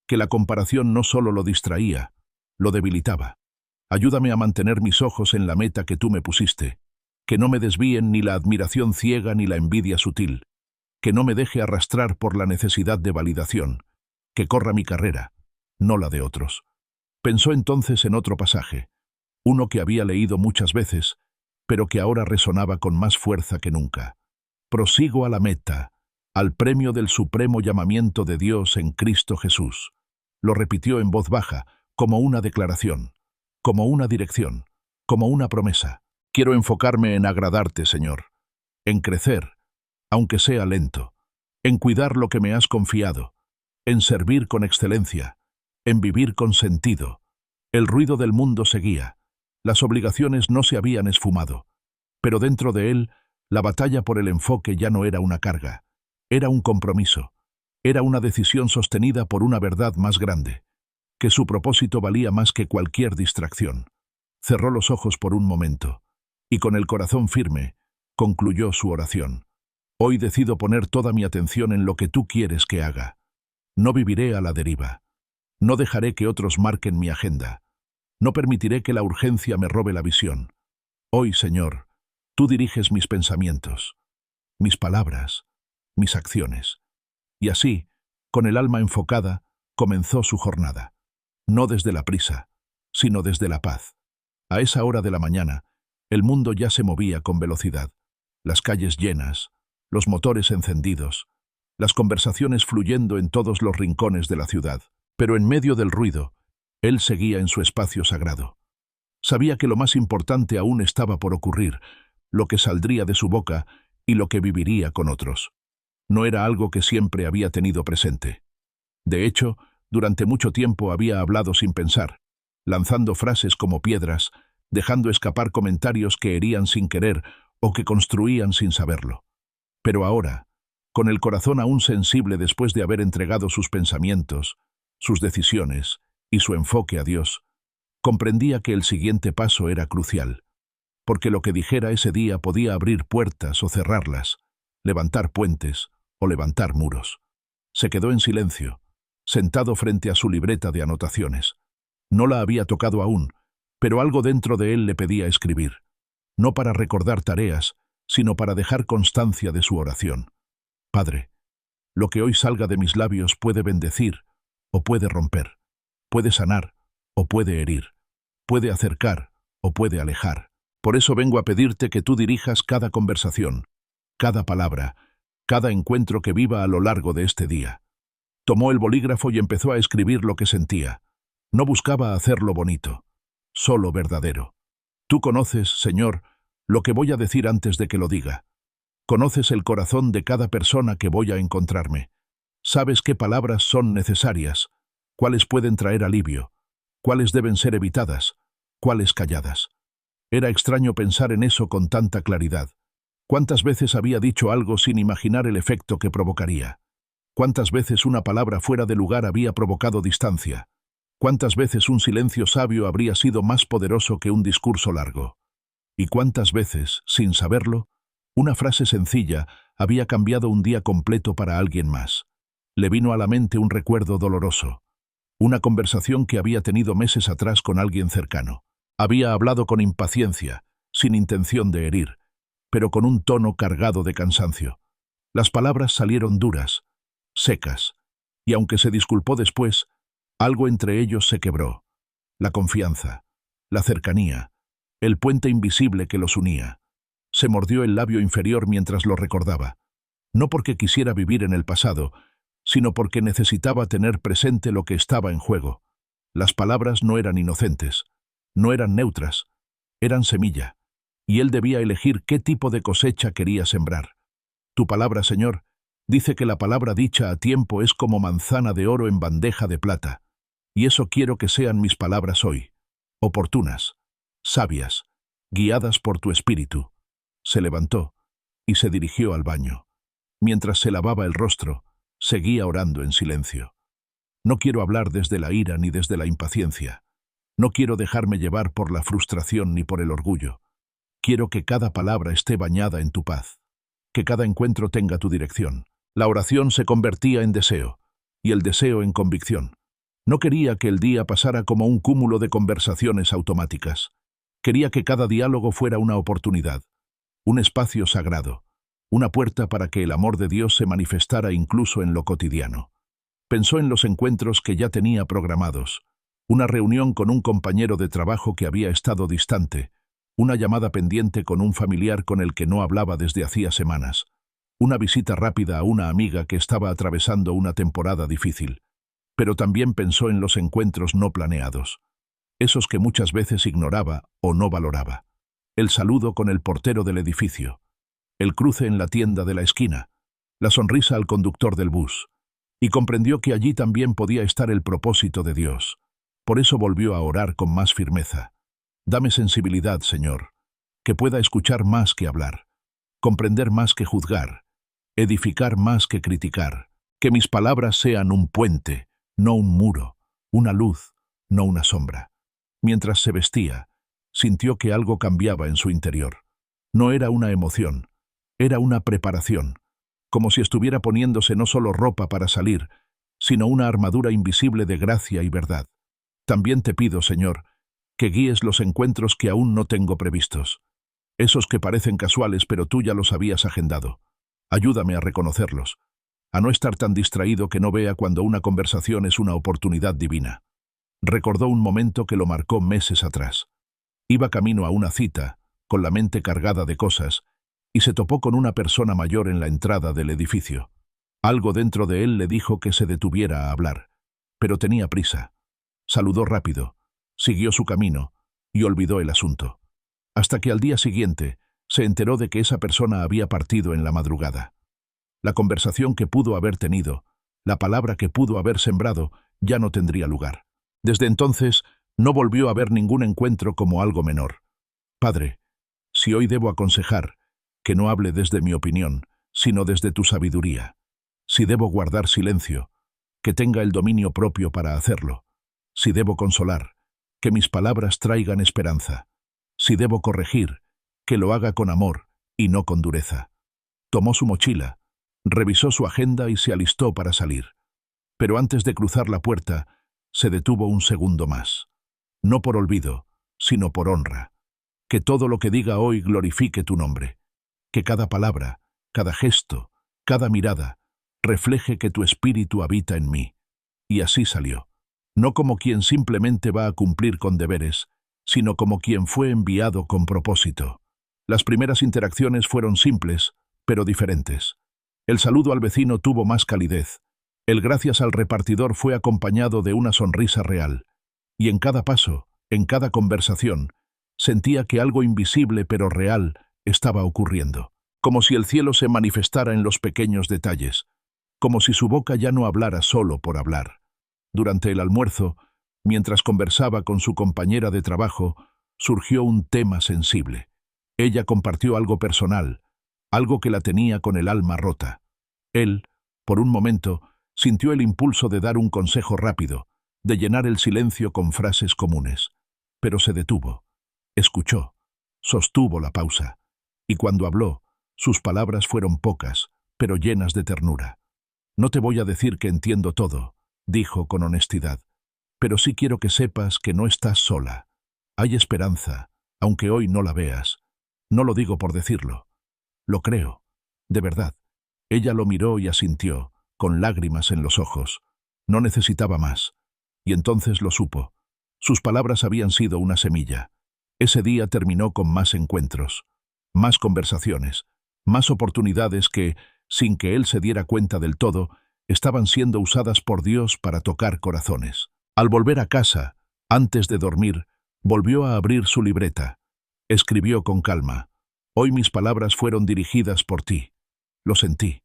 que la comparación no solo lo distraía, lo debilitaba. Ayúdame a mantener mis ojos en la meta que tú me pusiste, que no me desvíen ni la admiración ciega ni la envidia sutil, que no me deje arrastrar por la necesidad de validación, que corra mi carrera, no la de otros. Pensó entonces en otro pasaje, uno que había leído muchas veces, pero que ahora resonaba con más fuerza que nunca. Prosigo a la meta, al premio del supremo llamamiento de Dios en Cristo Jesús. Lo repitió en voz baja, como una declaración, como una dirección, como una promesa. Quiero enfocarme en agradarte, Señor, en crecer, aunque sea lento, en cuidar lo que me has confiado, en servir con excelencia, en vivir con sentido. El ruido del mundo seguía, las obligaciones no se habían esfumado, pero dentro de él, la batalla por el enfoque ya no era una carga, era un compromiso, era una decisión sostenida por una verdad más grande, que su propósito valía más que cualquier distracción. Cerró los ojos por un momento, y con el corazón firme, concluyó su oración. Hoy decido poner toda mi atención en lo que tú quieres que haga. No viviré a la deriva. No dejaré que otros marquen mi agenda. No permitiré que la urgencia me robe la visión. Hoy, Señor, tú diriges mis pensamientos, mis palabras, mis acciones. Y así, con el alma enfocada, comenzó su jornada. No desde la prisa, sino desde la paz. A esa hora de la mañana, el mundo ya se movía con velocidad. Las calles llenas, los motores encendidos, las conversaciones fluyendo en todos los rincones de la ciudad. Pero en medio del ruido, él seguía en su espacio sagrado. Sabía que lo más importante aún estaba por ocurrir, lo que saldría de su boca y lo que viviría con otros. No era algo que siempre había tenido presente. De hecho, durante mucho tiempo había hablado sin pensar, lanzando frases como piedras, dejando escapar comentarios que herían sin querer o que construían sin saberlo. Pero ahora, con el corazón aún sensible después de haber entregado sus pensamientos, sus decisiones y su enfoque a Dios, comprendía que el siguiente paso era crucial, porque lo que dijera ese día podía abrir puertas o cerrarlas, levantar puentes o levantar muros. Se quedó en silencio, sentado frente a su libreta de anotaciones. No la había tocado aún, pero algo dentro de él le pedía escribir, no para recordar tareas, sino para dejar constancia de su oración. Padre, lo que hoy salga de mis labios puede bendecir o puede romper, puede sanar o puede herir, puede acercar o puede alejar. Por eso vengo a pedirte que tú dirijas cada conversación, cada palabra, cada encuentro que viva a lo largo de este día. Tomó el bolígrafo y empezó a escribir lo que sentía. No buscaba hacerlo bonito, solo verdadero. Tú conoces, Señor, lo que voy a decir antes de que lo diga. Conoces el corazón de cada persona que voy a encontrarme. Sabes qué palabras son necesarias, cuáles pueden traer alivio, cuáles deben ser evitadas, cuáles calladas. Era extraño pensar en eso con tanta claridad. ¿Cuántas veces había dicho algo sin imaginar el efecto que provocaría? ¿Cuántas veces una palabra fuera de lugar había provocado distancia? ¿Cuántas veces un silencio sabio habría sido más poderoso que un discurso largo? ¿Y cuántas veces, sin saberlo, una frase sencilla había cambiado un día completo para alguien más? Le vino a la mente un recuerdo doloroso, una conversación que había tenido meses atrás con alguien cercano. Había hablado con impaciencia, sin intención de herir, pero con un tono cargado de cansancio. Las palabras salieron duras, secas, y aunque se disculpó después, algo entre ellos se quebró. La confianza, la cercanía, el puente invisible que los unía. Se mordió el labio inferior mientras lo recordaba, no porque quisiera vivir en el pasado, sino porque necesitaba tener presente lo que estaba en juego. Las palabras no eran inocentes, no eran neutras, eran semilla, y él debía elegir qué tipo de cosecha quería sembrar. Tu palabra, Señor, dice que la palabra dicha a tiempo es como manzana de oro en bandeja de plata, y eso quiero que sean mis palabras hoy, oportunas, sabias, guiadas por tu espíritu. Se levantó y se dirigió al baño. Mientras se lavaba el rostro, seguía orando en silencio. No quiero hablar desde la ira ni desde la impaciencia. No quiero dejarme llevar por la frustración ni por el orgullo. Quiero que cada palabra esté bañada en tu paz, que cada encuentro tenga tu dirección. La oración se convertía en deseo, y el deseo en convicción. No quería que el día pasara como un cúmulo de conversaciones automáticas. Quería que cada diálogo fuera una oportunidad, un espacio sagrado, una puerta para que el amor de Dios se manifestara incluso en lo cotidiano. Pensó en los encuentros que ya tenía programados, una reunión con un compañero de trabajo que había estado distante, una llamada pendiente con un familiar con el que no hablaba desde hacía semanas, una visita rápida a una amiga que estaba atravesando una temporada difícil. Pero también pensó en los encuentros no planeados, esos que muchas veces ignoraba o no valoraba. El saludo con el portero del edificio, el cruce en la tienda de la esquina, la sonrisa al conductor del bus, y comprendió que allí también podía estar el propósito de Dios. Por eso volvió a orar con más firmeza. Dame sensibilidad, Señor, que pueda escuchar más que hablar, comprender más que juzgar, edificar más que criticar, que mis palabras sean un puente, no un muro, una luz, no una sombra. Mientras se vestía, sintió que algo cambiaba en su interior. No era una emoción, era una preparación, como si estuviera poniéndose no solo ropa para salir, sino una armadura invisible de gracia y verdad. También te pido, Señor, que guíes los encuentros que aún no tengo previstos, esos que parecen casuales pero tú ya los habías agendado. Ayúdame a reconocerlos, a no estar tan distraído que no vea cuando una conversación es una oportunidad divina. Recordó un momento que lo marcó meses atrás. Iba camino a una cita, con la mente cargada de cosas, y se topó con una persona mayor en la entrada del edificio. Algo dentro de él le dijo que se detuviera a hablar, pero tenía prisa. Saludó rápido, siguió su camino y olvidó el asunto. Hasta que al día siguiente se enteró de que esa persona había partido en la madrugada. La conversación que pudo haber tenido, la palabra que pudo haber sembrado, ya no tendría lugar. Desde entonces, no volvió a ver ningún encuentro como algo menor. Padre, si hoy debo aconsejar, que no hable desde mi opinión, sino desde tu sabiduría. Si debo guardar silencio, que tenga el dominio propio para hacerlo. Si debo consolar, que mis palabras traigan esperanza. Si debo corregir, que lo haga con amor y no con dureza. Tomó su mochila, revisó su agenda y se alistó para salir. Pero antes de cruzar la puerta, se detuvo un segundo más. No por olvido, sino por honra. Que todo lo que diga hoy glorifique tu nombre. Que cada palabra, cada gesto, cada mirada, refleje que tu espíritu habita en mí. Y así salió. No como quien simplemente va a cumplir con deberes, sino como quien fue enviado con propósito. Las primeras interacciones fueron simples, pero diferentes. El saludo al vecino tuvo más calidez. El gracias al repartidor fue acompañado de una sonrisa real. Y en cada paso, en cada conversación, sentía que algo invisible pero real estaba ocurriendo. Como si el cielo se manifestara en los pequeños detalles. Como si su boca ya no hablara solo por hablar. Durante el almuerzo, mientras conversaba con su compañera de trabajo, surgió un tema sensible. Ella compartió algo personal, algo que la tenía con el alma rota. Él, por un momento, sintió el impulso de dar un consejo rápido, de llenar el silencio con frases comunes. Pero se detuvo, escuchó, sostuvo la pausa, y cuando habló, sus palabras fueron pocas, pero llenas de ternura. No te voy a decir que entiendo todo, dijo con honestidad, pero sí quiero que sepas que no estás sola. Hay esperanza, aunque hoy no la veas. No lo digo por decirlo. Lo creo, de verdad. Ella lo miró y asintió, con lágrimas en los ojos. No necesitaba más. Y entonces lo supo. Sus palabras habían sido una semilla. Ese día terminó con más encuentros, más conversaciones, más oportunidades que, sin que él se diera cuenta del todo, estaban siendo usadas por Dios para tocar corazones. Al volver a casa, antes de dormir, volvió a abrir su libreta. Escribió con calma. Hoy mis palabras fueron dirigidas por ti. Lo sentí,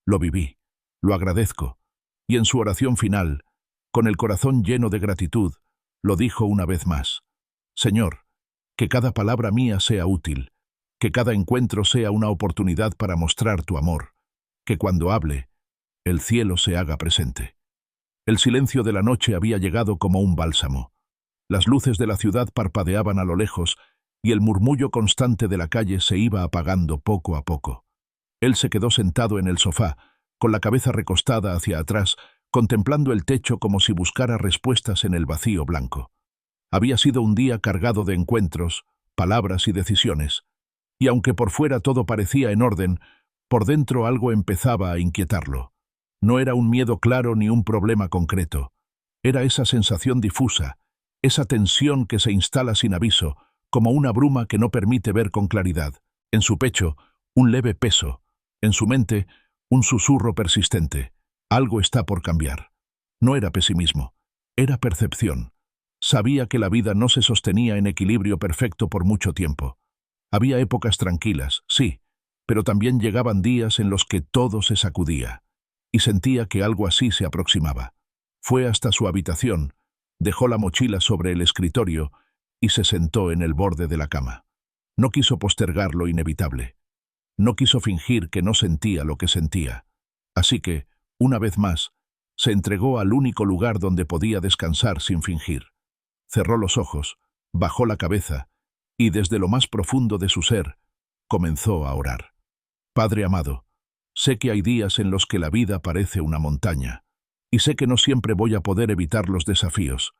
lo viví, lo agradezco. Y en su oración final, con el corazón lleno de gratitud, lo dijo una vez más. Señor, que cada palabra mía sea útil, que cada encuentro sea una oportunidad para mostrar tu amor, que cuando hable, el cielo se haga presente. El silencio de la noche había llegado como un bálsamo. Las luces de la ciudad parpadeaban a lo lejos y el murmullo constante de la calle se iba apagando poco a poco. Él se quedó sentado en el sofá, con la cabeza recostada hacia atrás, contemplando el techo como si buscara respuestas en el vacío blanco. Había sido un día cargado de encuentros, palabras y decisiones, y aunque por fuera todo parecía en orden, por dentro algo empezaba a inquietarlo. No era un miedo claro ni un problema concreto. Era esa sensación difusa, esa tensión que se instala sin aviso, como una bruma que no permite ver con claridad. En su pecho, un leve peso. En su mente, un susurro persistente. Algo está por cambiar. No era pesimismo, era percepción. Sabía que la vida no se sostenía en equilibrio perfecto por mucho tiempo. Había épocas tranquilas, sí, pero también llegaban días en los que todo se sacudía, y sentía que algo así se aproximaba. Fue hasta su habitación, dejó la mochila sobre el escritorio y se sentó en el borde de la cama. No quiso postergar lo inevitable. No quiso fingir que no sentía lo que sentía. Así que, una vez más, se entregó al único lugar donde podía descansar sin fingir. Cerró los ojos, bajó la cabeza y desde lo más profundo de su ser comenzó a orar. Padre amado, sé que hay días en los que la vida parece una montaña, y sé que no siempre voy a poder evitar los desafíos,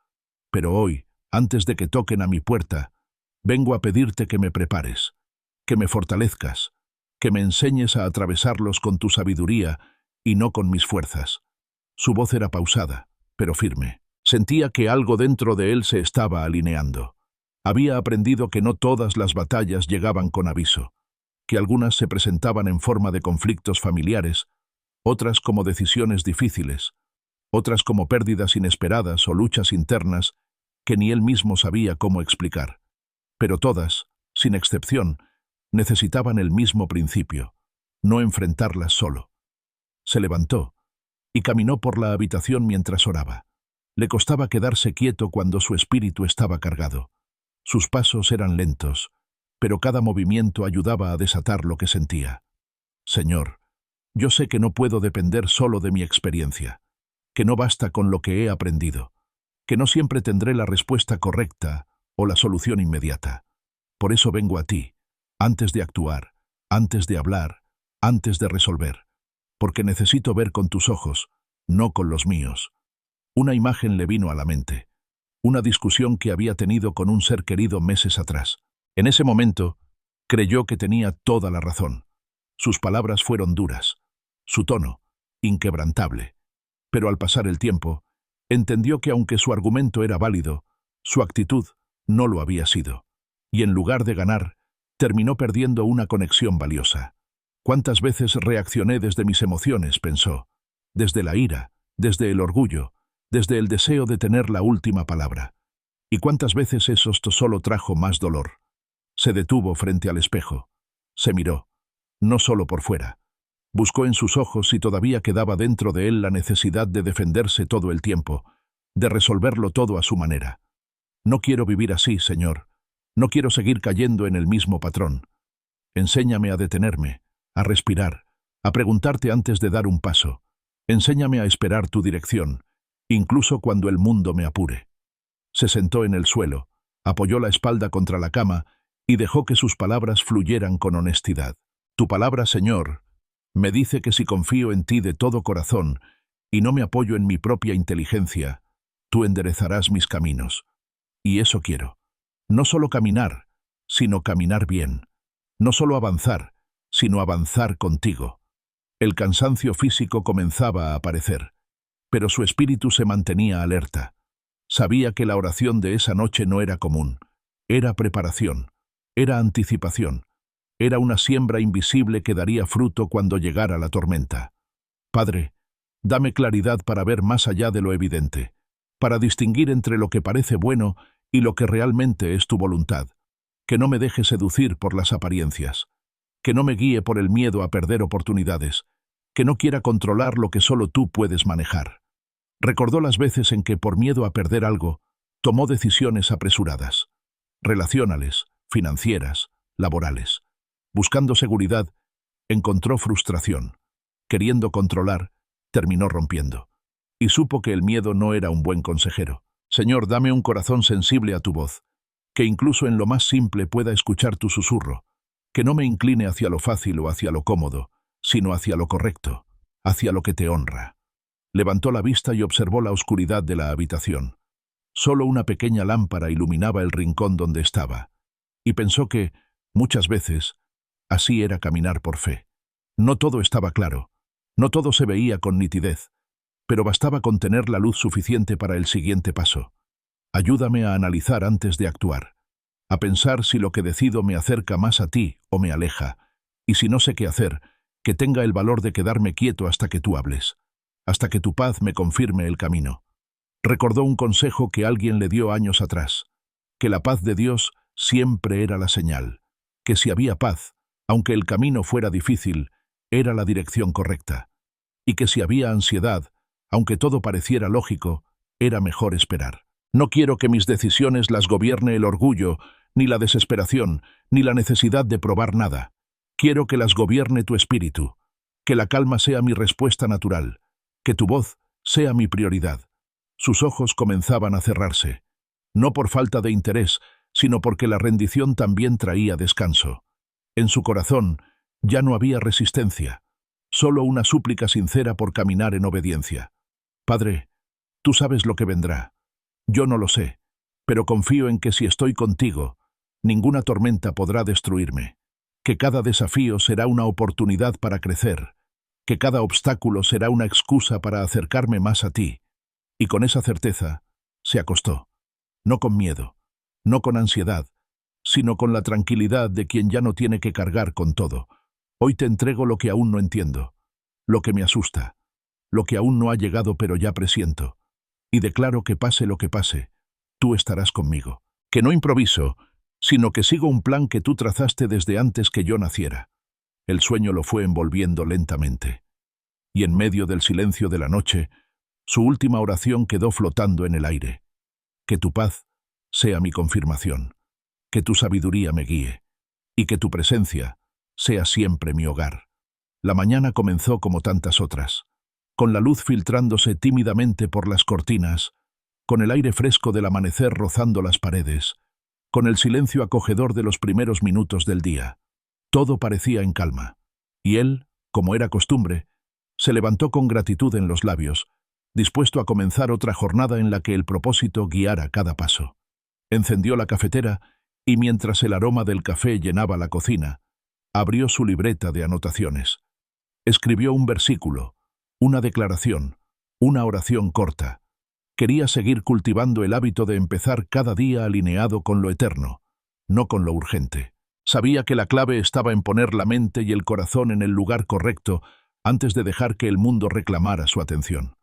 pero hoy, antes de que toquen a mi puerta, vengo a pedirte que me prepares, que me fortalezcas, que me enseñes a atravesarlos con tu sabiduría y no con mis fuerzas. Su voz era pausada, pero firme. Sentía que algo dentro de él se estaba alineando. Había aprendido que no todas las batallas llegaban con aviso, que algunas se presentaban en forma de conflictos familiares, otras como decisiones difíciles, otras como pérdidas inesperadas o luchas internas que ni él mismo sabía cómo explicar. Pero todas, sin excepción, necesitaban el mismo principio, no enfrentarlas solo. Se levantó y caminó por la habitación mientras oraba. Le costaba quedarse quieto cuando su espíritu estaba cargado. Sus pasos eran lentos, pero cada movimiento ayudaba a desatar lo que sentía. Señor, yo sé que no puedo depender solo de mi experiencia, que no basta con lo que he aprendido, que no siempre tendré la respuesta correcta o la solución inmediata. Por eso vengo a ti, antes de actuar, antes de hablar, antes de resolver, porque necesito ver con tus ojos, no con los míos. Una imagen le vino a la mente, una discusión que había tenido con un ser querido meses atrás. En ese momento, creyó que tenía toda la razón. Sus palabras fueron duras, su tono, inquebrantable. Pero al pasar el tiempo, entendió que aunque su argumento era válido, su actitud no lo había sido. Y en lugar de ganar, terminó perdiendo una conexión valiosa. ¿Cuántas veces reaccioné desde mis emociones?, pensó. Desde la ira, desde el orgullo, desde el deseo de tener la última palabra. ¿Y cuántas veces eso solo trajo más dolor? Se detuvo frente al espejo. Se miró, no solo por fuera. Buscó en sus ojos si todavía quedaba dentro de él la necesidad de defenderse todo el tiempo, de resolverlo todo a su manera. No quiero vivir así, Señor. No quiero seguir cayendo en el mismo patrón. Enséñame a detenerme, a respirar, a preguntarte antes de dar un paso. Enséñame a esperar tu dirección, incluso cuando el mundo me apure. Se sentó en el suelo, apoyó la espalda contra la cama y dejó que sus palabras fluyeran con honestidad. Tu palabra, Señor, me dice que si confío en ti de todo corazón y no me apoyo en mi propia inteligencia, tú enderezarás mis caminos. Y eso quiero. No solo caminar, sino caminar bien. No solo avanzar, sino avanzar contigo. El cansancio físico comenzaba a aparecer, pero su espíritu se mantenía alerta. Sabía que la oración de esa noche no era común. Era preparación, era anticipación, era una siembra invisible que daría fruto cuando llegara la tormenta. Padre, dame claridad para ver más allá de lo evidente, para distinguir entre lo que parece bueno y lo que realmente es tu voluntad. Que no me deje seducir por las apariencias, que no me guíe por el miedo a perder oportunidades, que no quiera controlar lo que solo tú puedes manejar. Recordó las veces en que, por miedo a perder algo, tomó decisiones apresuradas, relacionales, financieras, laborales. Buscando seguridad, encontró frustración. Queriendo controlar, terminó rompiendo. Y supo que el miedo no era un buen consejero. Señor, dame un corazón sensible a tu voz, que incluso en lo más simple pueda escuchar tu susurro, que no me incline hacia lo fácil o hacia lo cómodo, sino hacia lo correcto, hacia lo que te honra. Levantó la vista y observó la oscuridad de la habitación. Solo una pequeña lámpara iluminaba el rincón donde estaba, y pensó que, muchas veces, así era caminar por fe. No todo estaba claro, No todo se veía con nitidez, pero bastaba con tener la luz suficiente para el siguiente paso. Ayúdame a analizar antes de actuar, a pensar si lo que decido me acerca más a ti o me aleja, y si no sé qué hacer, que tenga el valor de quedarme quieto hasta que tú hables, hasta que tu paz me confirme el camino. Recordó un consejo que alguien le dio años atrás, que la paz de Dios siempre era la señal, que si había paz, aunque el camino fuera difícil, era la dirección correcta, y que si había ansiedad, aunque todo pareciera lógico, era mejor esperar. No quiero que mis decisiones las gobierne el orgullo, ni la desesperación, ni la necesidad de probar nada. Quiero que las gobierne tu espíritu, que la calma sea mi respuesta natural, que tu voz sea mi prioridad. Sus ojos comenzaban a cerrarse, no por falta de interés, sino porque la rendición también traía descanso. En su corazón ya no había resistencia, solo una súplica sincera por caminar en obediencia. Padre, tú sabes lo que vendrá. Yo no lo sé, pero confío en que si estoy contigo, ninguna tormenta podrá destruirme, que cada desafío será una oportunidad para crecer, que cada obstáculo será una excusa para acercarme más a ti. Y con esa certeza, se acostó, no con miedo, no con ansiedad, sino con la tranquilidad de quien ya no tiene que cargar con todo. Hoy te entrego lo que aún no entiendo, lo que me asusta, lo que aún no ha llegado pero ya presiento, y declaro que pase lo que pase, tú estarás conmigo, que no improviso, sino que sigo un plan que tú trazaste desde antes que yo naciera. El sueño lo fue envolviendo lentamente, y en medio del silencio de la noche, su última oración quedó flotando en el aire. Que tu paz sea mi confirmación, que tu sabiduría me guíe, y que tu presencia sea siempre mi hogar. La mañana comenzó como tantas otras, con la luz filtrándose tímidamente por las cortinas, con el aire fresco del amanecer rozando las paredes, con el silencio acogedor de los primeros minutos del día. Todo parecía en calma, y él, como era costumbre, se levantó con gratitud en los labios, dispuesto a comenzar otra jornada en la que el propósito guiara cada paso. Encendió la cafetera y mientras el aroma del café llenaba la cocina, abrió su libreta de anotaciones. Escribió un versículo, una declaración, una oración corta. Quería seguir cultivando el hábito de empezar cada día alineado con lo eterno, no con lo urgente. Sabía que la clave estaba en poner la mente y el corazón en el lugar correcto antes de dejar que el mundo reclamara su atención.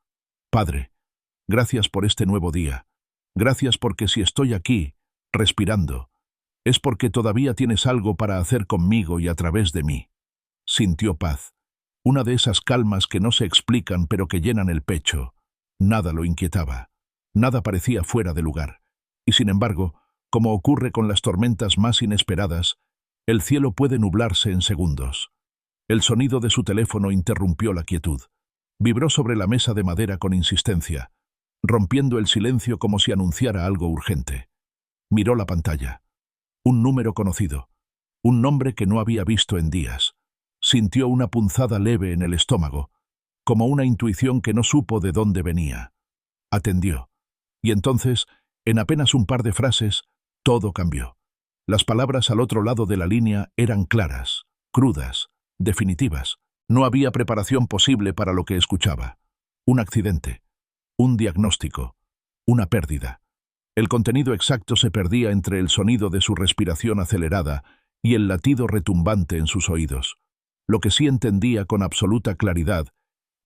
Padre, gracias por este nuevo día. Gracias porque si estoy aquí, respirando, es porque todavía tienes algo para hacer conmigo y a través de mí. Sintió paz, una de esas calmas que no se explican pero que llenan el pecho. Nada lo inquietaba, nada parecía fuera de lugar. Y sin embargo, como ocurre con las tormentas más inesperadas, el cielo puede nublarse en segundos. El sonido de su teléfono interrumpió la quietud. Vibró sobre la mesa de madera con insistencia, rompiendo el silencio como si anunciara algo urgente. Miró la pantalla. Un número conocido, un nombre que no había visto en días. Sintió una punzada leve en el estómago, como una intuición que no supo de dónde venía. Atendió. Y entonces, en apenas un par de frases, todo cambió. Las palabras al otro lado de la línea eran claras, crudas, definitivas. No había preparación posible para lo que escuchaba. Un accidente, un diagnóstico, una pérdida. El contenido exacto se perdía entre el sonido de su respiración acelerada y el latido retumbante en sus oídos. Lo que sí entendía con absoluta claridad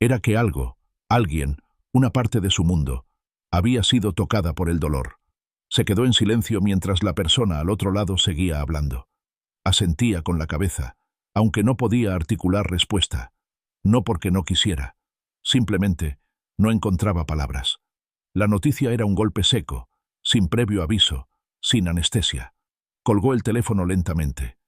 era que algo, alguien, una parte de su mundo, había sido tocada por el dolor. Se quedó en silencio mientras la persona al otro lado seguía hablando. Asentía con la cabeza, aunque no podía articular respuesta. No porque no quisiera. Simplemente no encontraba palabras. La noticia era un golpe seco, sin previo aviso, sin anestesia. Colgó el teléfono lentamente.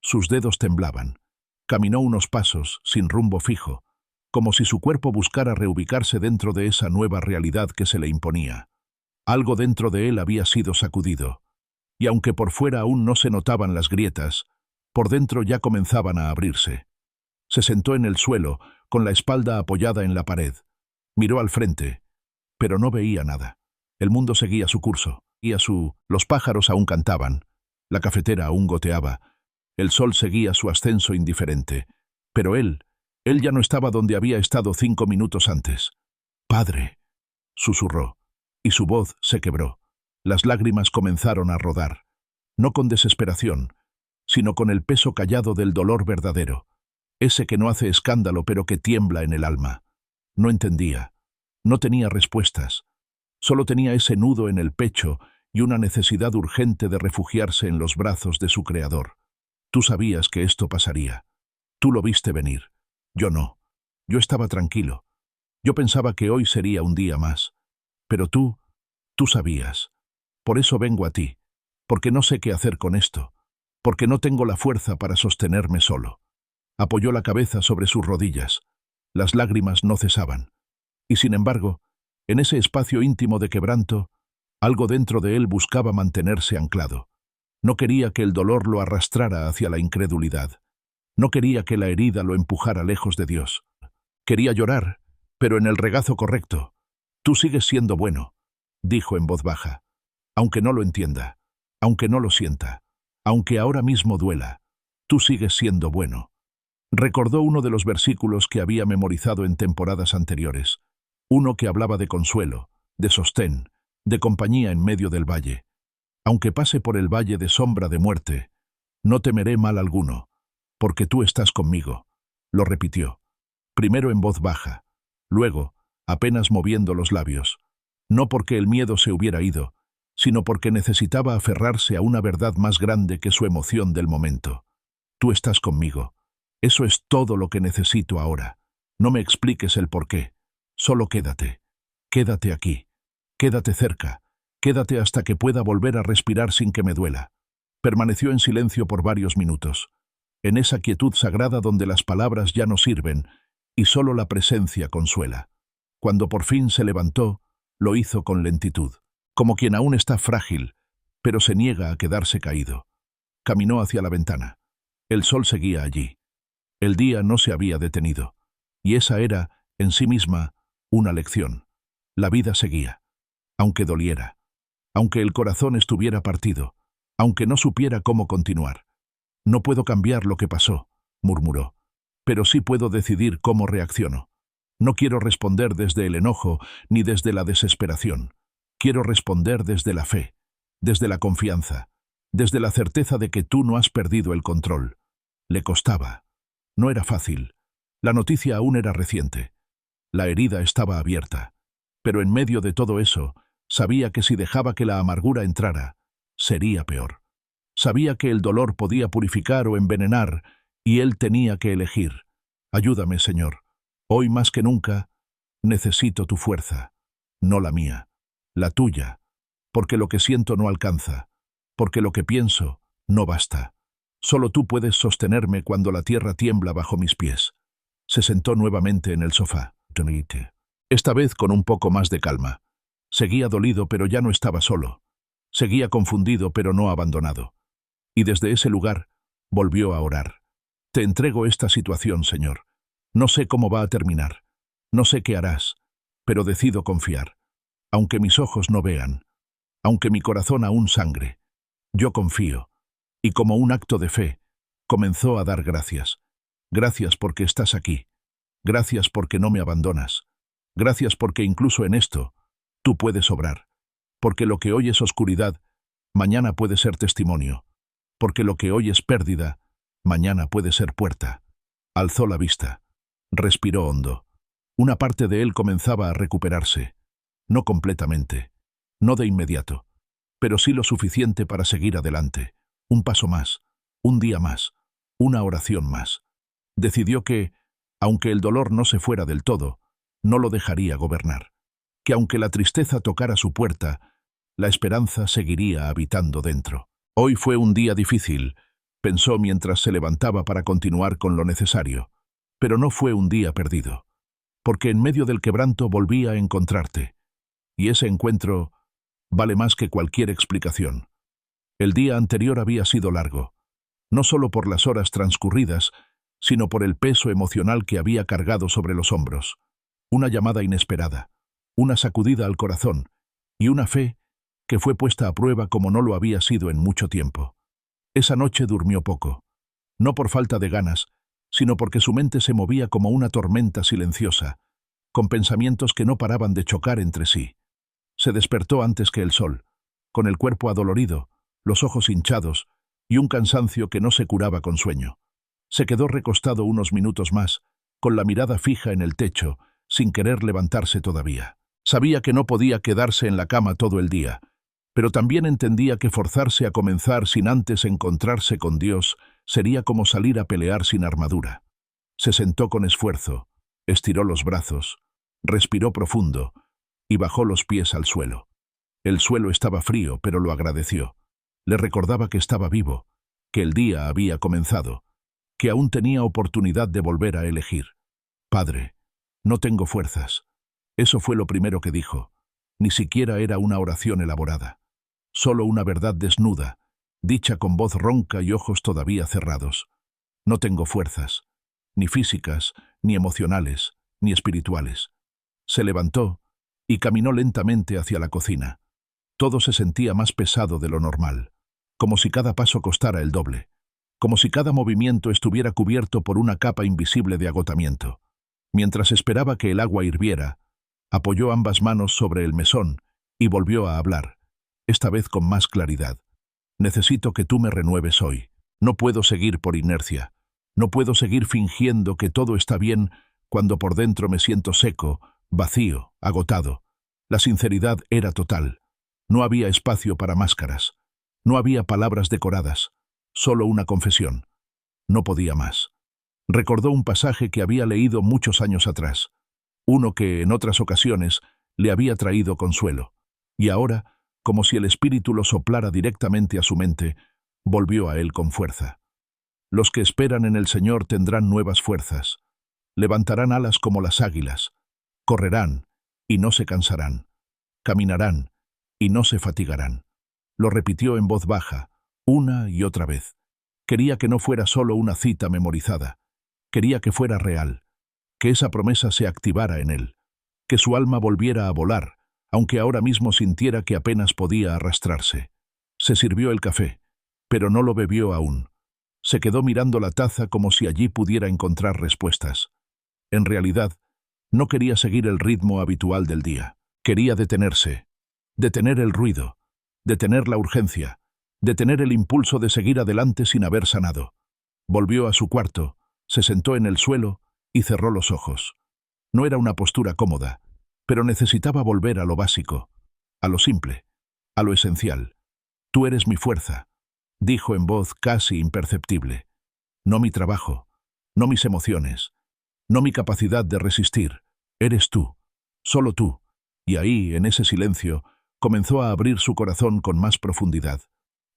Sus dedos temblaban. Caminó unos pasos, sin rumbo fijo, como si su cuerpo buscara reubicarse dentro de esa nueva realidad que se le imponía. Algo dentro de él había sido sacudido, y aunque por fuera aún no se notaban las grietas, por dentro ya comenzaban a abrirse. Se sentó en el suelo, con la espalda apoyada en la pared. Miró al frente, pero no veía nada. El mundo seguía su curso, los pájaros aún cantaban, la cafetera aún goteaba, el sol seguía su ascenso indiferente, pero él Él ya no estaba donde había estado 5 minutos antes. «Padre», susurró, y su voz se quebró. Las lágrimas comenzaron a rodar, no con desesperación, sino con el peso callado del dolor verdadero, ese que no hace escándalo pero que tiembla en el alma. No entendía, no tenía respuestas, solo tenía ese nudo en el pecho y una necesidad urgente de refugiarse en los brazos de su Creador. Tú sabías que esto pasaría. Tú lo viste venir. Yo no. Yo estaba tranquilo. Yo pensaba que hoy sería un día más. Pero tú sabías. Por eso vengo a ti, porque no sé qué hacer con esto, porque no tengo la fuerza para sostenerme solo. Apoyó la cabeza sobre sus rodillas. Las lágrimas no cesaban. Y sin embargo, en ese espacio íntimo de quebranto, algo dentro de él buscaba mantenerse anclado. No quería que el dolor lo arrastrara hacia la incredulidad. No quería que la herida lo empujara lejos de Dios. Quería llorar, pero en el regazo correcto. Tú sigues siendo bueno, dijo en voz baja. Aunque no lo entienda, aunque no lo sienta, aunque ahora mismo duela, tú sigues siendo bueno. Recordó uno de los versículos que había memorizado en temporadas anteriores, uno que hablaba de consuelo, de sostén, de compañía en medio del valle. Aunque pase por el valle de sombra de muerte, no temeré mal alguno, porque tú estás conmigo, lo repitió, primero en voz baja, luego, apenas moviendo los labios, no porque el miedo se hubiera ido, sino porque necesitaba aferrarse a una verdad más grande que su emoción del momento. Tú estás conmigo. Eso es todo lo que necesito ahora. No me expliques el por qué. Solo quédate. Quédate aquí. Quédate cerca. Quédate hasta que pueda volver a respirar sin que me duela. Permaneció en silencio por varios minutos, en esa quietud sagrada donde las palabras ya no sirven y solo la presencia consuela. Cuando por fin se levantó, lo hizo con lentitud, como quien aún está frágil, pero se niega a quedarse caído. Caminó hacia la ventana. El sol seguía allí. El día no se había detenido, y esa era, en sí misma, una lección. La vida seguía, aunque doliera, aunque el corazón estuviera partido, aunque no supiera cómo continuar. No puedo cambiar lo que pasó, murmuró, pero sí puedo decidir cómo reacciono. No quiero responder desde el enojo ni desde la desesperación. Quiero responder desde la fe, desde la confianza, desde la certeza de que tú no has perdido el control. Le costaba. No era fácil. La noticia aún era reciente. La herida estaba abierta. Pero en medio de todo eso, sabía que si dejaba que la amargura entrara, sería peor. Sabía que el dolor podía purificar o envenenar, y él tenía que elegir. Ayúdame, Señor. Hoy más que nunca, necesito tu fuerza, no la mía, la tuya, porque lo que siento no alcanza, porque lo que pienso no basta. Solo tú puedes sostenerme cuando la tierra tiembla bajo mis pies. Se sentó nuevamente en el sofá, esta vez con un poco más de calma. Seguía dolido, pero ya no estaba solo. Seguía confundido, pero no abandonado. Y desde ese lugar, volvió a orar. Te entrego esta situación, Señor. No sé cómo va a terminar. No sé qué harás, pero decido confiar. Aunque mis ojos no vean, aunque mi corazón aún sangre, yo confío. Y como un acto de fe, comenzó a dar gracias. Gracias porque estás aquí. Gracias porque no me abandonas. Gracias porque incluso en esto, tú puedes obrar. Porque lo que hoy es oscuridad, mañana puede ser testimonio. Porque lo que hoy es pérdida, mañana puede ser puerta. Alzó la vista. Respiró hondo. Una parte de él comenzaba a recuperarse. No completamente. No de inmediato. Pero sí lo suficiente para seguir adelante. Un paso más. Un día más. Una oración más. Decidió que, aunque el dolor no se fuera del todo, no lo dejaría gobernar. Que aunque la tristeza tocara su puerta, la esperanza seguiría habitando dentro. Hoy fue un día difícil, pensó mientras se levantaba para continuar con lo necesario. Pero no fue un día perdido, porque en medio del quebranto volví a encontrarte, y ese encuentro vale más que cualquier explicación. El día anterior había sido largo, no solo por las horas transcurridas, sino por el peso emocional que había cargado sobre los hombros. Una llamada inesperada, una sacudida al corazón, y una fe que fue puesta a prueba como no lo había sido en mucho tiempo. Esa noche durmió poco, no por falta de ganas, sino porque su mente se movía como una tormenta silenciosa, con pensamientos que no paraban de chocar entre sí. Se despertó antes que el sol, con el cuerpo adolorido, los ojos hinchados y un cansancio que no se curaba con sueño. Se quedó recostado unos minutos más, con la mirada fija en el techo, sin querer levantarse todavía. Sabía que no podía quedarse en la cama todo el día, pero también entendía que forzarse a comenzar sin antes encontrarse con Dios sería como salir a pelear sin armadura. Se sentó con esfuerzo, estiró los brazos, respiró profundo y bajó los pies al suelo. El suelo estaba frío, pero lo agradeció. Le recordaba que estaba vivo, que el día había comenzado, que aún tenía oportunidad de volver a elegir. Padre, no tengo fuerzas. Eso fue lo primero que dijo. Ni siquiera era una oración elaborada. Solo una verdad desnuda, dicha con voz ronca y ojos todavía cerrados. No tengo fuerzas, ni físicas, ni emocionales, ni espirituales. Se levantó y caminó lentamente hacia la cocina. Todo se sentía más pesado de lo normal, como si cada paso costara el doble, como si cada movimiento estuviera cubierto por una capa invisible de agotamiento. Mientras esperaba que el agua hirviera, apoyó ambas manos sobre el mesón y volvió a hablar, esta vez con más claridad. Necesito que tú me renueves hoy. No puedo seguir por inercia. No puedo seguir fingiendo que todo está bien cuando por dentro me siento seco, vacío, agotado. La sinceridad era total. No había espacio para máscaras. No había palabras decoradas. Solo una confesión. No podía más. Recordó un pasaje que había leído muchos años atrás, uno que en otras ocasiones le había traído consuelo, y ahora, como si el espíritu lo soplara directamente a su mente, volvió a él con fuerza. Los que esperan en el Señor tendrán nuevas fuerzas, levantarán alas como las águilas, correrán y no se cansarán, caminarán y no se fatigarán. Lo repitió en voz baja, una y otra vez. Quería que no fuera solo una cita memorizada, quería que fuera real, que esa promesa se activara en él, que su alma volviera a volar, aunque ahora mismo sintiera que apenas podía arrastrarse. Se sirvió el café, pero no lo bebió aún. Se quedó mirando la taza como si allí pudiera encontrar respuestas. En realidad, no quería seguir el ritmo habitual del día. Quería detenerse, detener el ruido, detener la urgencia, detener el impulso de seguir adelante sin haber sanado. Volvió a su cuarto, se sentó en el suelo y cerró los ojos. No era una postura cómoda, pero necesitaba volver a lo básico, a lo simple, a lo esencial. Tú eres mi fuerza, dijo en voz casi imperceptible. No mi trabajo, no mis emociones, no mi capacidad de resistir. Eres tú, solo tú. Y ahí, en ese silencio, comenzó a abrir su corazón con más profundidad.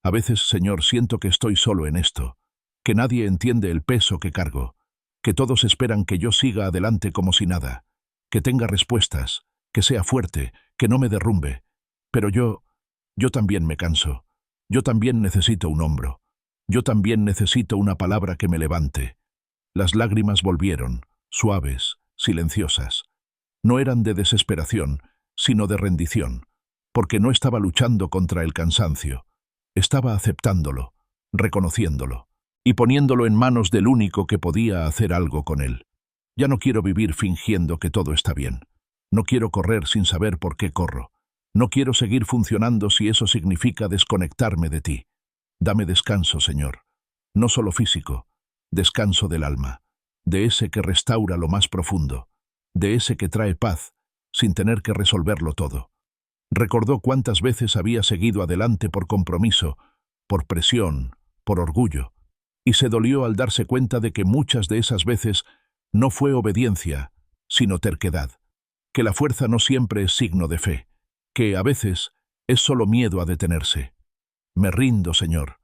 A veces, Señor, siento que estoy solo en esto, que nadie entiende el peso que cargo, que todos esperan que yo siga adelante como si nada, que tenga respuestas, que sea fuerte, que no me derrumbe. Pero yo también me canso. Yo también necesito un hombro. Yo también necesito una palabra que me levante. Las lágrimas volvieron, suaves, silenciosas. No eran de desesperación, sino de rendición, porque no estaba luchando contra el cansancio. Estaba aceptándolo, reconociéndolo, y poniéndolo en manos del único que podía hacer algo con él. Ya no quiero vivir fingiendo que todo está bien. No quiero correr sin saber por qué corro. No quiero seguir funcionando si eso significa desconectarme de ti. Dame descanso, Señor. No solo físico, descanso del alma, de ese que restaura lo más profundo, de ese que trae paz, sin tener que resolverlo todo. Recordó cuántas veces había seguido adelante por compromiso, por presión, por orgullo, y se dolió al darse cuenta de que muchas de esas veces no fue obediencia, sino terquedad, que la fuerza no siempre es signo de fe, que a veces es solo miedo a detenerse. Me rindo, Señor,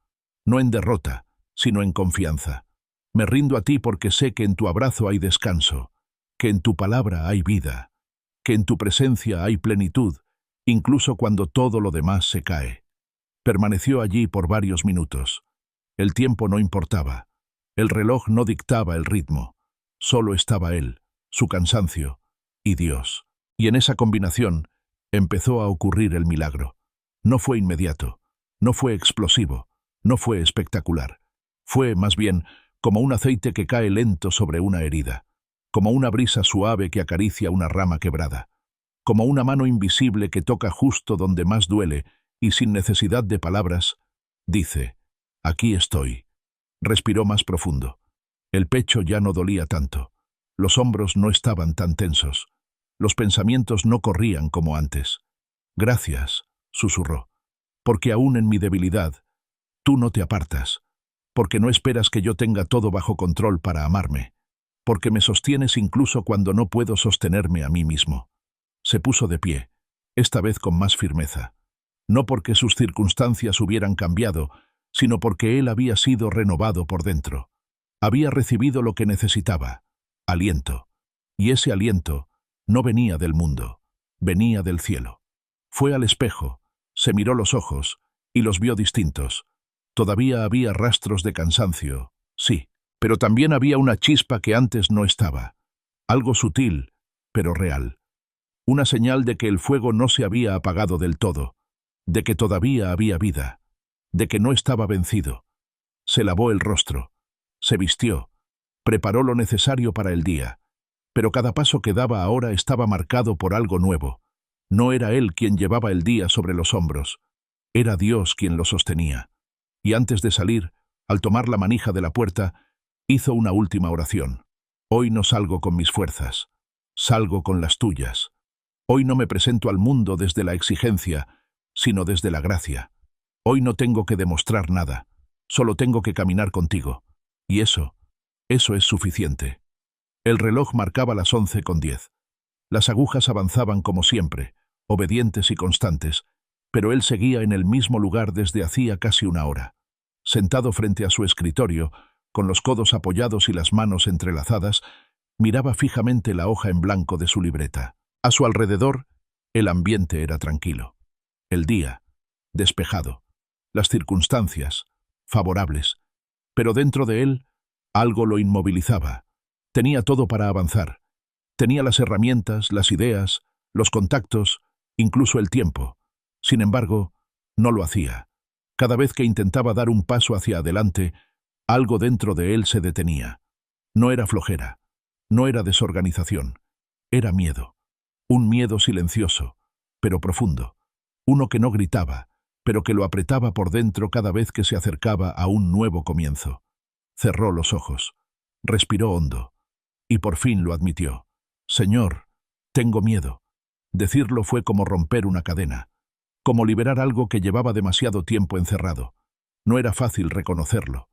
no en derrota, sino en confianza. Me rindo a ti porque sé que en tu abrazo hay descanso, que en tu palabra hay vida, que en tu presencia hay plenitud, incluso cuando todo lo demás se cae. Permaneció allí por varios minutos. El tiempo no importaba. El reloj no dictaba el ritmo. Solo estaba él, su cansancio, y Dios. Y en esa combinación empezó a ocurrir el milagro. No fue inmediato, no fue explosivo, no fue espectacular. Fue, más bien, como un aceite que cae lento sobre una herida, como una brisa suave que acaricia una rama quebrada, como una mano invisible que toca justo donde más duele y sin necesidad de palabras, dice, «Aquí estoy». Respiró más profundo. El pecho ya no dolía tanto. Los hombros no estaban tan tensos. Los pensamientos no corrían como antes. «Gracias», susurró, «porque aún en mi debilidad, tú no te apartas, porque no esperas que yo tenga todo bajo control para amarme, porque me sostienes incluso cuando no puedo sostenerme a mí mismo». Se puso de pie, esta vez con más firmeza. No porque sus circunstancias hubieran cambiado, sino porque él había sido renovado por dentro. Había recibido lo que necesitaba, aliento. Y ese aliento no venía del mundo, venía del cielo. Fue al espejo, se miró los ojos y los vio distintos. Todavía había rastros de cansancio, sí, pero también había una chispa que antes no estaba. Algo sutil, pero real. Una señal de que el fuego no se había apagado del todo, de que todavía había vida, de que no estaba vencido. Se lavó el rostro, se vistió, preparó lo necesario para el día, pero cada paso que daba ahora estaba marcado por algo nuevo. No era él quien llevaba el día sobre los hombros, era Dios quien lo sostenía. Y antes de salir, al tomar la manija de la puerta, hizo una última oración. Hoy no salgo con mis fuerzas, salgo con las tuyas. Hoy no me presento al mundo desde la exigencia, sino desde la gracia. Hoy no tengo que demostrar nada, solo tengo que caminar contigo. Y eso es suficiente. El reloj marcaba las 11:10. Las agujas avanzaban como siempre, obedientes y constantes, pero él seguía en el mismo lugar desde hacía casi una hora. Sentado frente a su escritorio, con los codos apoyados y las manos entrelazadas, miraba fijamente la hoja en blanco de su libreta. A su alrededor, el ambiente era tranquilo. El día, despejado. Las circunstancias, favorables. Pero dentro de él, algo lo inmovilizaba. Tenía todo para avanzar. Tenía las herramientas, las ideas, los contactos, incluso el tiempo. Sin embargo, no lo hacía. Cada vez que intentaba dar un paso hacia adelante, algo dentro de él se detenía. No era flojera, no era desorganización, era miedo. Un miedo silencioso, pero profundo. Uno que no gritaba, pero que lo apretaba por dentro cada vez que se acercaba a un nuevo comienzo. Cerró los ojos, respiró hondo, y por fin lo admitió. «Señor, tengo miedo». Decirlo fue como romper una cadena, como liberar algo que llevaba demasiado tiempo encerrado. No era fácil reconocerlo.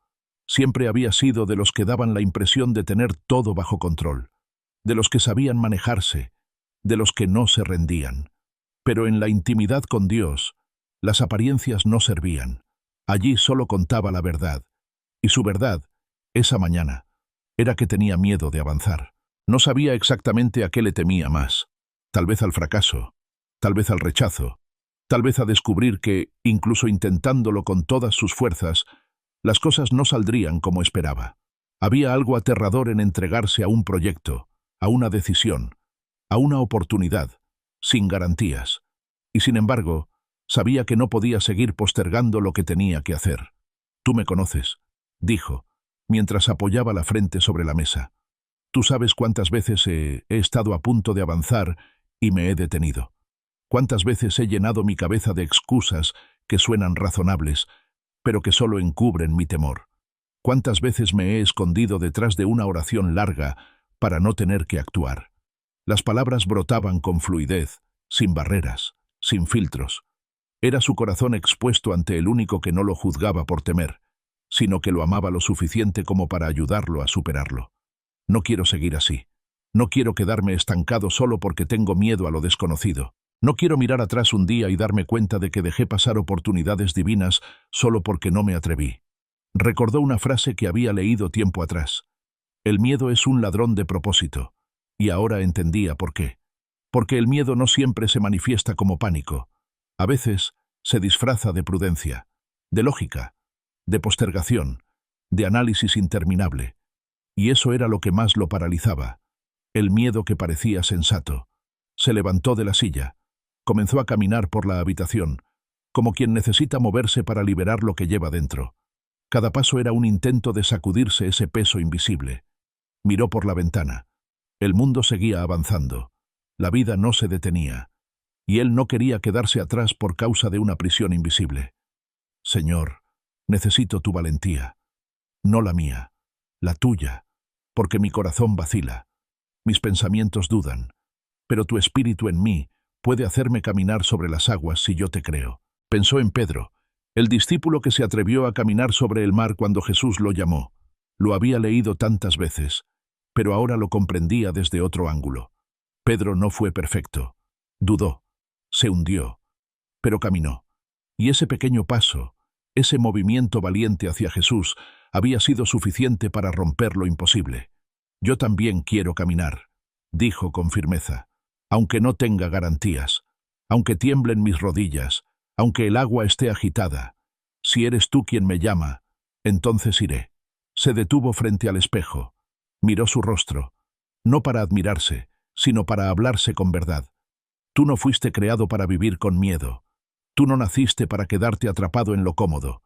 Siempre había sido de los que daban la impresión de tener todo bajo control, de los que sabían manejarse, de los que no se rendían. Pero en la intimidad con Dios, las apariencias no servían. Allí solo contaba la verdad. Y su verdad, esa mañana, era que tenía miedo de avanzar. No sabía exactamente a qué le temía más. Tal vez al fracaso, tal vez al rechazo, tal vez a descubrir que, incluso intentándolo con todas sus fuerzas, las cosas no saldrían como esperaba. Había algo aterrador en entregarse a un proyecto, a una decisión, a una oportunidad, sin garantías. Y sin embargo, sabía que no podía seguir postergando lo que tenía que hacer. «Tú me conoces», dijo, mientras apoyaba la frente sobre la mesa. «Tú sabes cuántas veces he estado a punto de avanzar y me he detenido. Cuántas veces he llenado mi cabeza de excusas que suenan razonables, pero que solo encubren mi temor. Cuántas veces me he escondido detrás de una oración larga para no tener que actuar». Las palabras brotaban con fluidez, sin barreras, sin filtros. Era su corazón expuesto ante el único que no lo juzgaba por temer, sino que lo amaba lo suficiente como para ayudarlo a superarlo. «No quiero seguir así. No quiero quedarme estancado solo porque tengo miedo a lo desconocido. No quiero mirar atrás un día y darme cuenta de que dejé pasar oportunidades divinas solo porque no me atreví». Recordó una frase que había leído tiempo atrás. «El miedo es un ladrón de propósito». Y ahora entendía por qué. Porque el miedo no siempre se manifiesta como pánico. A veces se disfraza de prudencia, de lógica, de postergación, de análisis interminable. Y eso era lo que más lo paralizaba. El miedo que parecía sensato. Se levantó de la silla. Comenzó a caminar por la habitación, como quien necesita moverse para liberar lo que lleva dentro. Cada paso era un intento de sacudirse ese peso invisible. Miró por la ventana. El mundo seguía avanzando. La vida no se detenía. Y él no quería quedarse atrás por causa de una prisión invisible. Señor, necesito tu valentía. No la mía, la tuya, porque mi corazón vacila. Mis pensamientos dudan. Pero tu espíritu en mí puede hacerme caminar sobre las aguas si yo te creo. Pensó en Pedro, el discípulo que se atrevió a caminar sobre el mar cuando Jesús lo llamó. Lo había leído tantas veces, pero ahora lo comprendía desde otro ángulo. Pedro no fue perfecto. Dudó, se hundió, pero caminó. Y ese pequeño paso, ese movimiento valiente hacia Jesús, había sido suficiente para romper lo imposible. Yo también quiero caminar, dijo con firmeza, aunque no tenga garantías, aunque tiemblen mis rodillas, aunque el agua esté agitada. Si eres tú quien me llama, entonces iré. Se detuvo frente al espejo. Miró su rostro, no para admirarse, sino para hablarse con verdad. Tú no fuiste creado para vivir con miedo. Tú no naciste para quedarte atrapado en lo cómodo.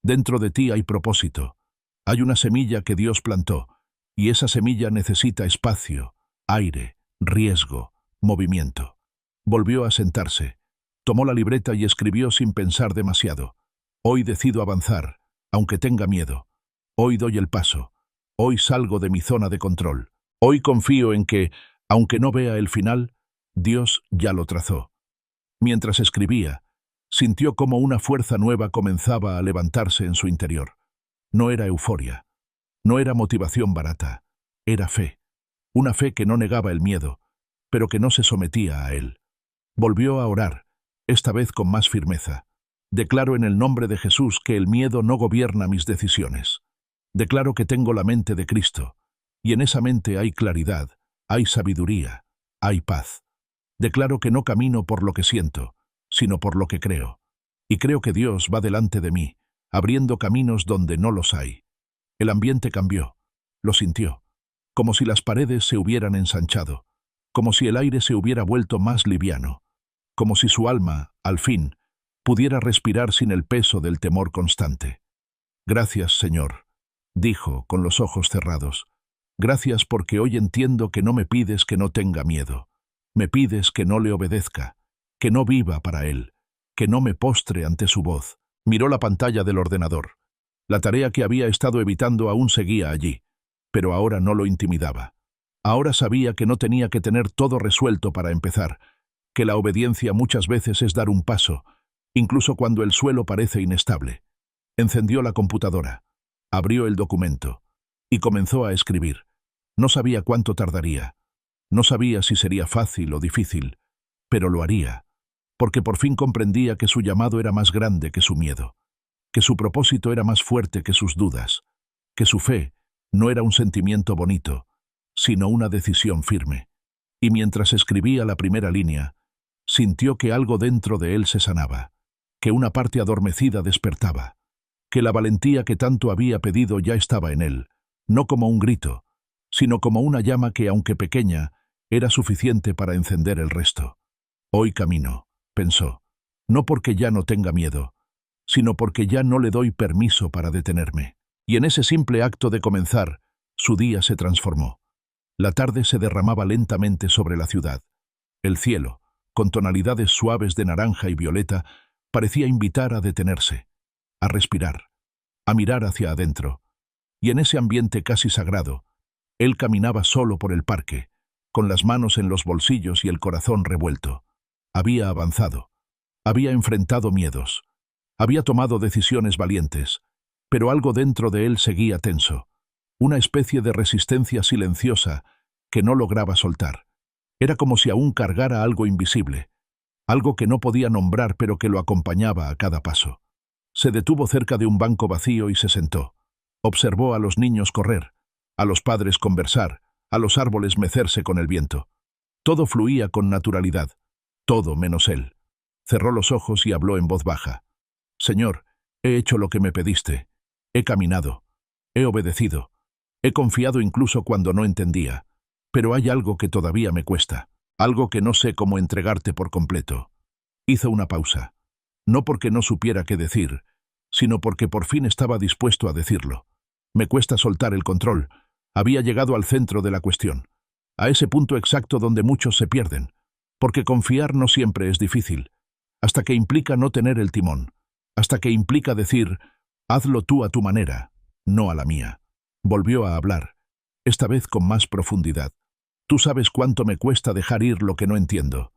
Dentro de ti hay propósito. Hay una semilla que Dios plantó, y esa semilla necesita espacio, aire, riesgo, movimiento. Volvió a sentarse. Tomó la libreta y escribió sin pensar demasiado. Hoy decido avanzar, aunque tenga miedo. Hoy doy el paso. Hoy salgo de mi zona de control. Hoy confío en que, aunque no vea el final, Dios ya lo trazó. Mientras escribía, sintió como una fuerza nueva comenzaba a levantarse en su interior. No era euforia, no era motivación barata, era fe. Una fe que no negaba el miedo, pero que no se sometía a él. Volvió a orar, esta vez con más firmeza. Declaro en el nombre de Jesús que el miedo no gobierna mis decisiones. Declaro que tengo la mente de Cristo, y en esa mente hay claridad, hay sabiduría, hay paz. Declaro que no camino por lo que siento, sino por lo que creo. Y creo que Dios va delante de mí, abriendo caminos donde no los hay. El ambiente cambió, lo sintió, como si las paredes se hubieran ensanchado, como si el aire se hubiera vuelto más liviano, como si su alma, al fin, pudiera respirar sin el peso del temor constante. Gracias, Señor, dijo con los ojos cerrados. Gracias porque hoy entiendo que no me pides que no tenga miedo. Me pides que no le obedezca, que no viva para él, que no me postre ante su voz. Miró la pantalla del ordenador. La tarea que había estado evitando aún seguía allí, pero ahora no lo intimidaba. Ahora sabía que no tenía que tener todo resuelto para empezar, que la obediencia muchas veces es dar un paso, incluso cuando el suelo parece inestable. Encendió la computadora, abrió el documento y comenzó a escribir. No sabía cuánto tardaría, no sabía si sería fácil o difícil, pero lo haría, porque por fin comprendía que su llamado era más grande que su miedo, que su propósito era más fuerte que sus dudas, que su fe no era un sentimiento bonito, sino una decisión firme. Y mientras escribía la primera línea, sintió que algo dentro de él se sanaba, que una parte adormecida despertaba, que la valentía que tanto había pedido ya estaba en él, no como un grito, sino como una llama que, aunque pequeña, era suficiente para encender el resto. Hoy camino, pensó, no porque ya no tenga miedo, sino porque ya no le doy permiso para detenerme. Y en ese simple acto de comenzar, su día se transformó. La tarde se derramaba lentamente sobre la ciudad. El cielo, con tonalidades suaves de naranja y violeta, parecía invitar a detenerse, a respirar, a mirar hacia adentro. Y en ese ambiente casi sagrado, él caminaba solo por el parque, con las manos en los bolsillos y el corazón revuelto. Había avanzado, había enfrentado miedos, había tomado decisiones valientes, pero algo dentro de él seguía tenso, una especie de resistencia silenciosa que no lograba soltar. Era como si aún cargara algo invisible, algo que no podía nombrar pero que lo acompañaba a cada paso. Se detuvo cerca de un banco vacío y se sentó. Observó a los niños correr, a los padres conversar, a los árboles mecerse con el viento. Todo fluía con naturalidad, todo menos él. Cerró los ojos y habló en voz baja. Señor, he hecho lo que me pediste. He caminado. He obedecido. He confiado incluso cuando no entendía. Pero hay algo que todavía me cuesta, algo que no sé cómo entregarte por completo. Hizo una pausa. No porque no supiera qué decir, sino porque por fin estaba dispuesto a decirlo. Me cuesta soltar el control. Había llegado al centro de la cuestión, a ese punto exacto donde muchos se pierden, porque confiar no siempre es difícil, hasta que implica no tener el timón, hasta que implica decir, hazlo tú a tu manera, no a la mía. Volvió a hablar, esta vez con más profundidad. Tú sabes cuánto me cuesta dejar ir lo que no entiendo.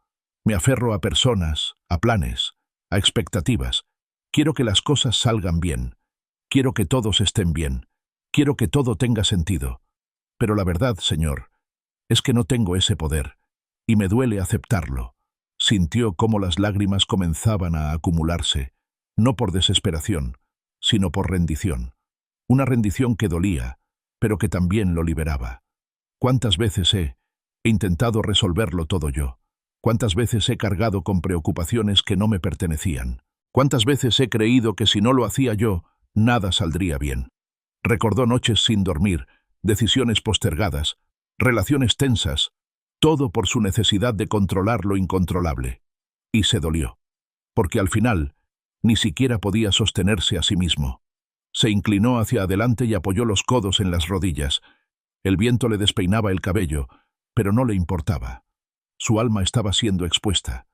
Me aferro a personas, a planes, a expectativas. Quiero que las cosas salgan bien. Quiero que todos estén bien. Quiero que todo tenga sentido. Pero la verdad, Señor, es que no tengo ese poder, y me duele aceptarlo. Sintió cómo las lágrimas comenzaban a acumularse, no por desesperación, sino por rendición. Una rendición que dolía, pero que también lo liberaba. ¿Cuántas veces he intentado resolverlo todo yo? ¿Cuántas veces he cargado con preocupaciones que no me pertenecían? ¿Cuántas veces he creído que si no lo hacía yo, nada saldría bien? Recordó noches sin dormir, decisiones postergadas, relaciones tensas, todo por su necesidad de controlar lo incontrolable. Y se dolió, porque al final ni siquiera podía sostenerse a sí mismo. Se inclinó hacia adelante y apoyó los codos en las rodillas. El viento le despeinaba el cabello, pero no le importaba. Su alma estaba siendo expuesta,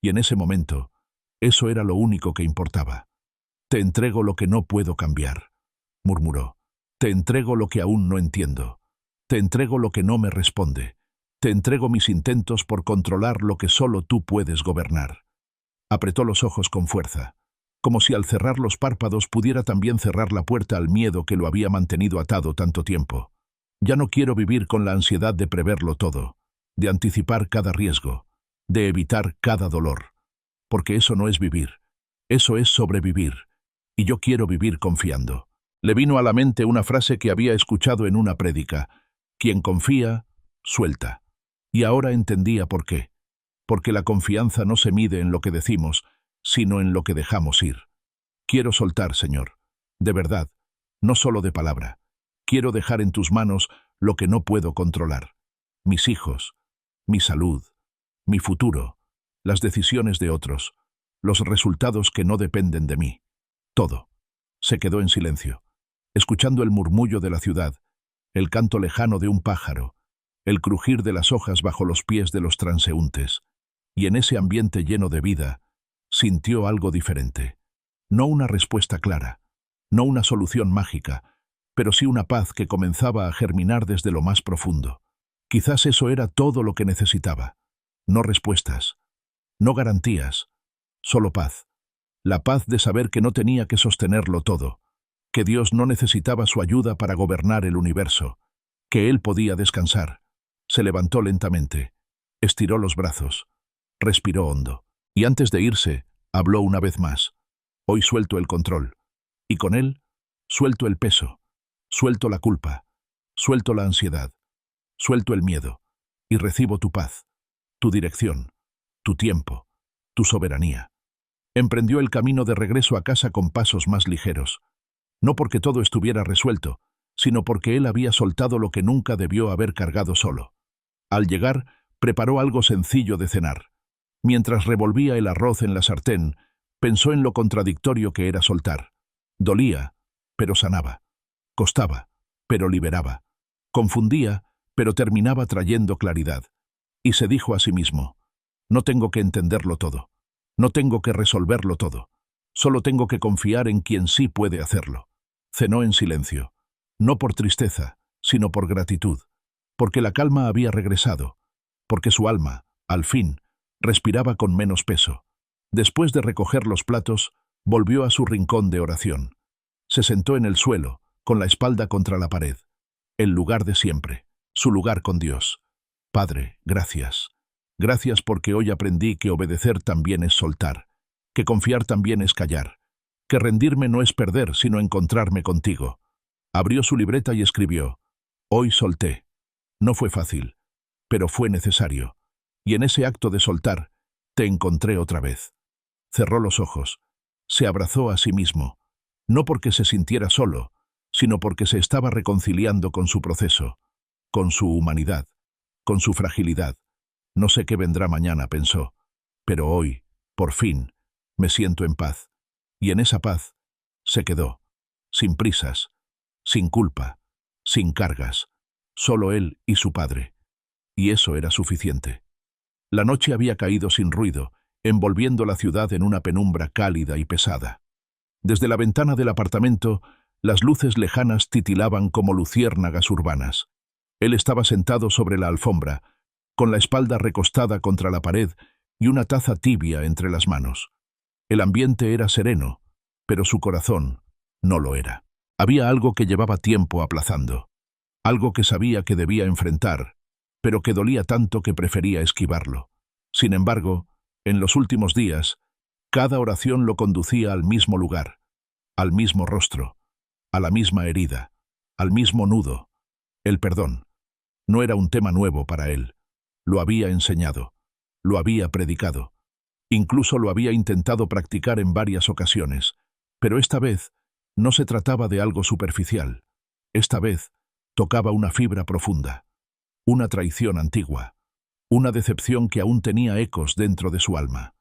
y en ese momento, eso era lo único que importaba. Te entrego lo que no puedo cambiar, murmuró. Te entrego lo que aún no entiendo. Te entrego lo que no me responde. Te entrego mis intentos por controlar lo que solo tú puedes gobernar. Apretó los ojos con fuerza, como si al cerrar los párpados pudiera también cerrar la puerta al miedo que lo había mantenido atado tanto tiempo. Ya no quiero vivir con la ansiedad de preverlo todo, de anticipar cada riesgo, de evitar cada dolor. Porque eso no es vivir, eso es sobrevivir, y yo quiero vivir confiando. Le vino a la mente una frase que había escuchado en una prédica: quien confía, suelta. Y ahora entendía por qué. Porque la confianza no se mide en lo que decimos, sino en lo que dejamos ir. Quiero soltar, Señor, de verdad, no solo de palabra. Quiero dejar en tus manos lo que no puedo controlar. Mis hijos, mi salud, mi futuro, las decisiones de otros, los resultados que no dependen de mí. Todo. Se quedó en silencio, escuchando el murmullo de la ciudad, el canto lejano de un pájaro, el crujir de las hojas bajo los pies de los transeúntes, y en ese ambiente lleno de vida, sintió algo diferente. No una respuesta clara, no una solución mágica, pero sí una paz que comenzaba a germinar desde lo más profundo. Quizás eso era todo lo que necesitaba. No respuestas, no garantías, solo paz. La paz de saber que no tenía que sostenerlo todo, que Dios no necesitaba su ayuda para gobernar el universo, que él podía descansar. Se levantó lentamente, estiró los brazos, respiró hondo, y antes de irse, habló una vez más. Hoy suelto el control, y con él, suelto el peso, suelto la culpa, suelto la ansiedad, suelto el miedo, y recibo tu paz, tu dirección, tu tiempo, tu soberanía. Emprendió el camino de regreso a casa con pasos más ligeros, no porque todo estuviera resuelto, sino porque él había soltado lo que nunca debió haber cargado solo. Al llegar, preparó algo sencillo de cenar. Mientras revolvía el arroz en la sartén, pensó en lo contradictorio que era soltar. Dolía, pero sanaba. Costaba, pero liberaba. Confundía, pero terminaba trayendo claridad. Y se dijo a sí mismo: no tengo que entenderlo todo. No tengo que resolverlo todo. Solo tengo que confiar en quien sí puede hacerlo. Cenó en silencio. No por tristeza, sino por gratitud. Porque la calma había regresado. Porque su alma, al fin, respiraba con menos peso. Después de recoger los platos, volvió a su rincón de oración. Se sentó en el suelo, con la espalda contra la pared. El lugar de siempre, su lugar con Dios. Padre, gracias. Gracias porque hoy aprendí que obedecer también es soltar, que confiar también es callar, que rendirme no es perder, sino encontrarme contigo. Abrió su libreta y escribió: hoy solté. No fue fácil, pero fue necesario. Y en ese acto de soltar, te encontré otra vez. Cerró los ojos. Se abrazó a sí mismo, no porque se sintiera solo, sino porque se estaba reconciliando con su proceso, con su humanidad, con su fragilidad. No sé qué vendrá mañana, pensó, pero hoy, por fin, me siento en paz. Y en esa paz, Se quedó, sin prisas, sin culpa, sin cargas, solo él y su padre. Y eso era suficiente. La noche había caído sin ruido, envolviendo la ciudad en una penumbra cálida y pesada. Desde la ventana del apartamento, las luces lejanas titilaban como luciérnagas urbanas. Él estaba sentado sobre la alfombra, con la espalda recostada contra la pared y una taza tibia entre las manos. El ambiente era sereno, pero su corazón no lo era. Había algo que llevaba tiempo aplazando, algo que sabía que debía enfrentar, pero que dolía tanto que prefería esquivarlo. Sin embargo, en los últimos días, cada oración lo conducía al mismo lugar, al mismo rostro, a la misma herida, al mismo nudo. El perdón no era un tema nuevo para él. Lo había enseñado, lo había predicado, incluso lo había intentado practicar en varias ocasiones, pero esta vez no se trataba de algo superficial. Esta vez tocaba una fibra profunda, una traición antigua, una decepción que aún tenía ecos dentro de su alma.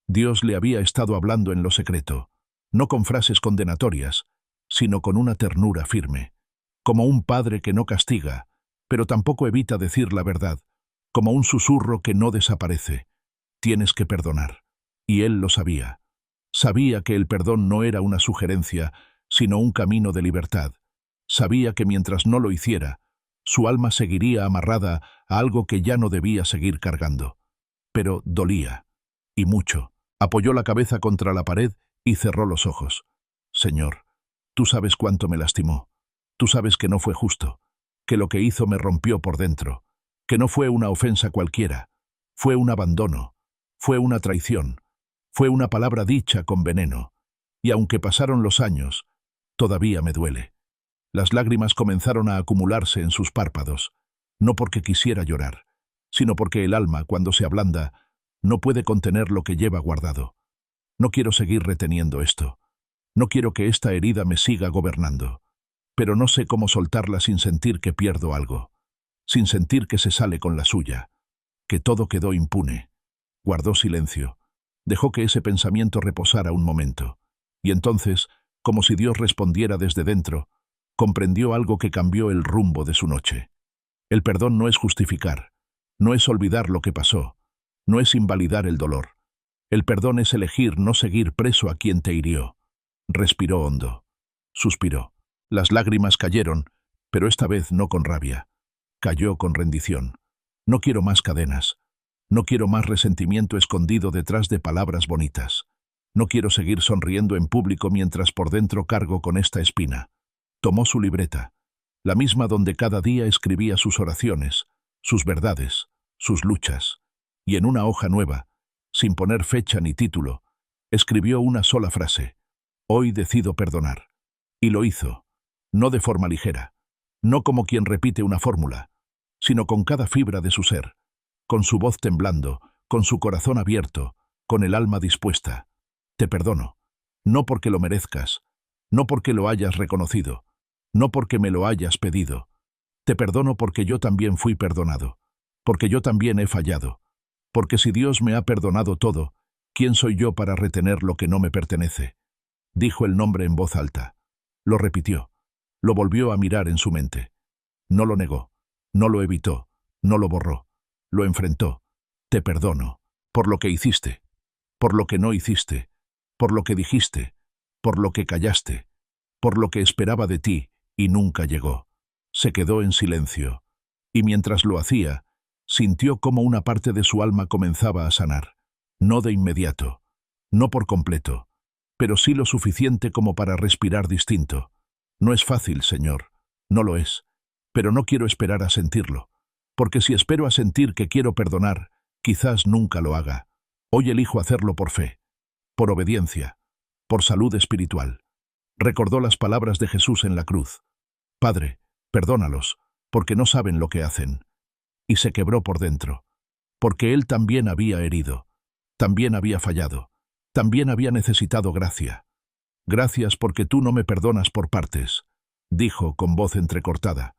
Dios le había estado hablando en lo secreto, no con frases condenatorias, sino con una ternura firme, como un padre que no castiga, pero tampoco evita decir la verdad, como un susurro que no desaparece. Tienes que perdonar. Y él lo sabía. Sabía que el perdón no era una sugerencia, sino un camino de libertad. Sabía que mientras no lo hiciera, su alma seguiría amarrada a algo que ya no debía seguir cargando. Pero dolía, y mucho. Apoyó la cabeza contra la pared y cerró los ojos. Señor, tú sabes cuánto me lastimó. Tú sabes que no fue justo, que lo que hizo me rompió por dentro, que no fue una ofensa cualquiera, fue un abandono, fue una traición, fue una palabra dicha con veneno, y aunque pasaron los años, todavía me duele. Las lágrimas comenzaron a acumularse en sus párpados, no porque quisiera llorar, sino porque el alma, cuando se ablanda, no puede contener lo que lleva guardado. No quiero seguir reteniendo esto. No quiero que esta herida me siga gobernando. Pero no sé cómo soltarla sin sentir que pierdo algo, sin sentir que se sale con la suya, que todo quedó impune. Guardó silencio. Dejó que ese pensamiento reposara un momento. Y entonces, como si Dios respondiera desde dentro, comprendió algo que cambió el rumbo de su noche. El perdón no es justificar, no es olvidar lo que pasó, no es invalidar el dolor. El perdón es elegir no seguir preso a quien te hirió. Respiró hondo. Suspiró. Las lágrimas cayeron, pero esta vez no con rabia. Cayó con rendición. No quiero más cadenas. No quiero más resentimiento escondido detrás de palabras bonitas. No quiero seguir sonriendo en público mientras por dentro cargo con esta espina. Tomó su libreta, la misma donde cada día escribía sus oraciones, sus verdades, sus luchas, y en una hoja nueva, sin poner fecha ni título, escribió una sola frase: hoy decido perdonar. Y lo hizo, no de forma ligera, no como quien repite una fórmula, sino con cada fibra de su ser, con su voz temblando, con su corazón abierto, con el alma dispuesta. Te perdono, no porque lo merezcas, no porque lo hayas reconocido, no porque me lo hayas pedido. Te perdono porque yo también fui perdonado, porque yo también he fallado, porque si Dios me ha perdonado todo, ¿quién soy yo para retener lo que no me pertenece? Dijo el nombre en voz alta. Lo repitió. Lo volvió a mirar en su mente. No lo negó, no lo evitó, no lo borró. Lo enfrentó. Te perdono, por lo que hiciste, por lo que no hiciste, por lo que dijiste, por lo que callaste, por lo que esperaba de ti y nunca llegó. Se quedó en silencio, y mientras lo hacía, sintió cómo una parte de su alma comenzaba a sanar. No de inmediato, no por completo, pero sí lo suficiente como para respirar distinto. No es fácil, Señor, no lo es, pero no quiero esperar a sentirlo, porque si espero a sentir que quiero perdonar, quizás nunca lo haga. Hoy elijo hacerlo por fe, por obediencia, por salud espiritual. Recordó las palabras de Jesús en la cruz. Padre, perdónalos, porque no saben lo que hacen. Y se quebró por dentro, porque él también había herido, también había fallado, también había necesitado gracia. Gracias porque tú no me perdonas por partes, dijo con voz entrecortada.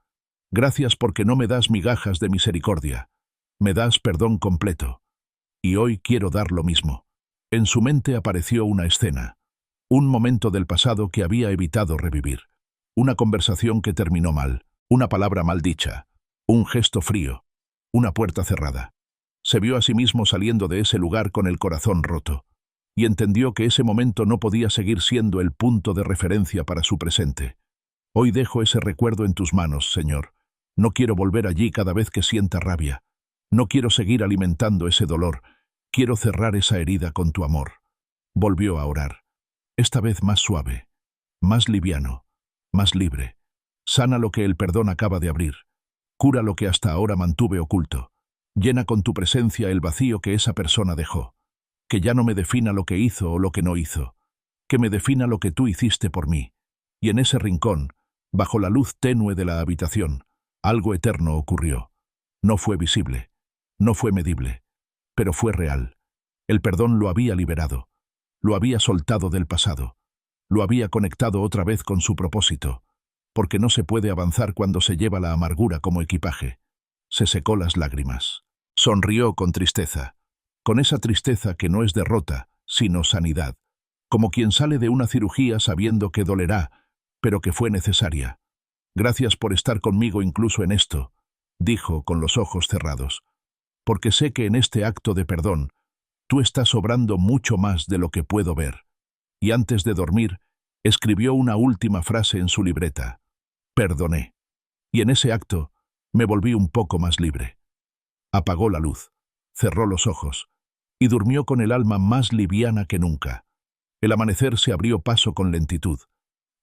Gracias porque no me das migajas de misericordia, me das perdón completo. Y hoy quiero dar lo mismo. En su mente apareció una escena. Un momento del pasado que había evitado revivir. Una conversación que terminó mal. Una palabra mal dicha. Un gesto frío. Una puerta cerrada. Se vio a sí mismo saliendo de ese lugar con el corazón roto. Y entendió que ese momento no podía seguir siendo el punto de referencia para su presente. Hoy dejo ese recuerdo en tus manos, Señor. No quiero volver allí cada vez que sienta rabia. No quiero seguir alimentando ese dolor. Quiero cerrar esa herida con tu amor. Volvió a orar. Esta vez más suave, más liviano, más libre. Sana lo que el perdón acaba de abrir. Cura lo que hasta ahora mantuve oculto. Llena con tu presencia el vacío que esa persona dejó. Que ya no me defina lo que hizo o lo que no hizo. Que me defina lo que tú hiciste por mí. Y en ese rincón, bajo la luz tenue de la habitación, algo eterno ocurrió. No fue visible, no fue medible, pero fue real. El perdón lo había liberado. Lo había soltado del pasado. Lo había conectado otra vez con su propósito. Porque no se puede avanzar cuando se lleva la amargura como equipaje. Se secó las lágrimas. Sonrió con tristeza. Con esa tristeza que no es derrota, sino sanidad. Como quien sale de una cirugía sabiendo que dolerá, pero que fue necesaria. Gracias por estar conmigo incluso en esto, dijo con los ojos cerrados. Porque sé que en este acto de perdón, tú estás obrando mucho más de lo que puedo ver. Y antes de dormir, escribió una última frase en su libreta. Perdoné. Y en ese acto, me volví un poco más libre. Apagó la luz, cerró los ojos, y durmió con el alma más liviana que nunca. El amanecer se abrió paso con lentitud.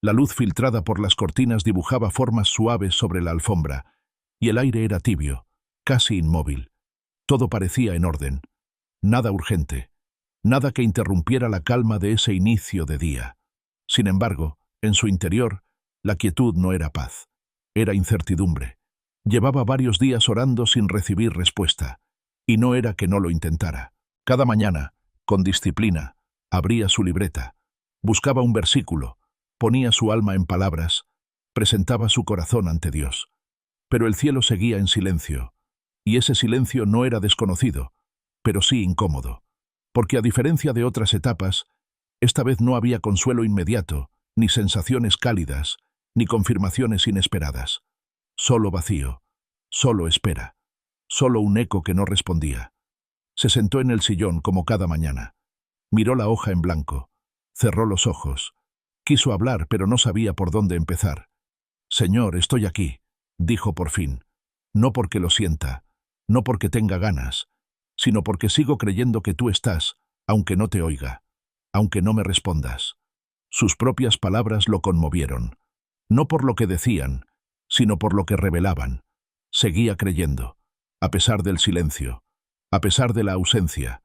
La luz filtrada por las cortinas dibujaba formas suaves sobre la alfombra, y el aire era tibio, casi inmóvil. Todo parecía en orden. Nada urgente, nada que interrumpiera la calma de ese inicio de día. Sin embargo, en su interior, la quietud no era paz, era incertidumbre. Llevaba varios días orando sin recibir respuesta, y no era que no lo intentara. Cada mañana, con disciplina, abría su libreta, buscaba un versículo, ponía su alma en palabras, presentaba su corazón ante Dios. Pero el cielo seguía en silencio, y ese silencio no era desconocido, pero sí incómodo, porque a diferencia de otras etapas, esta vez no había consuelo inmediato, ni sensaciones cálidas, ni confirmaciones inesperadas. Solo vacío, solo espera, solo un eco que no respondía. Se sentó en el sillón como cada mañana. Miró la hoja en blanco, cerró los ojos. Quiso hablar, pero no sabía por dónde empezar. Señor, estoy aquí, dijo por fin. No porque lo sienta, no porque tenga ganas, sino porque sigo creyendo que tú estás, aunque no te oiga, aunque no me respondas. Sus propias palabras lo conmovieron, no por lo que decían, sino por lo que revelaban. Seguía creyendo, a pesar del silencio, a pesar de la ausencia,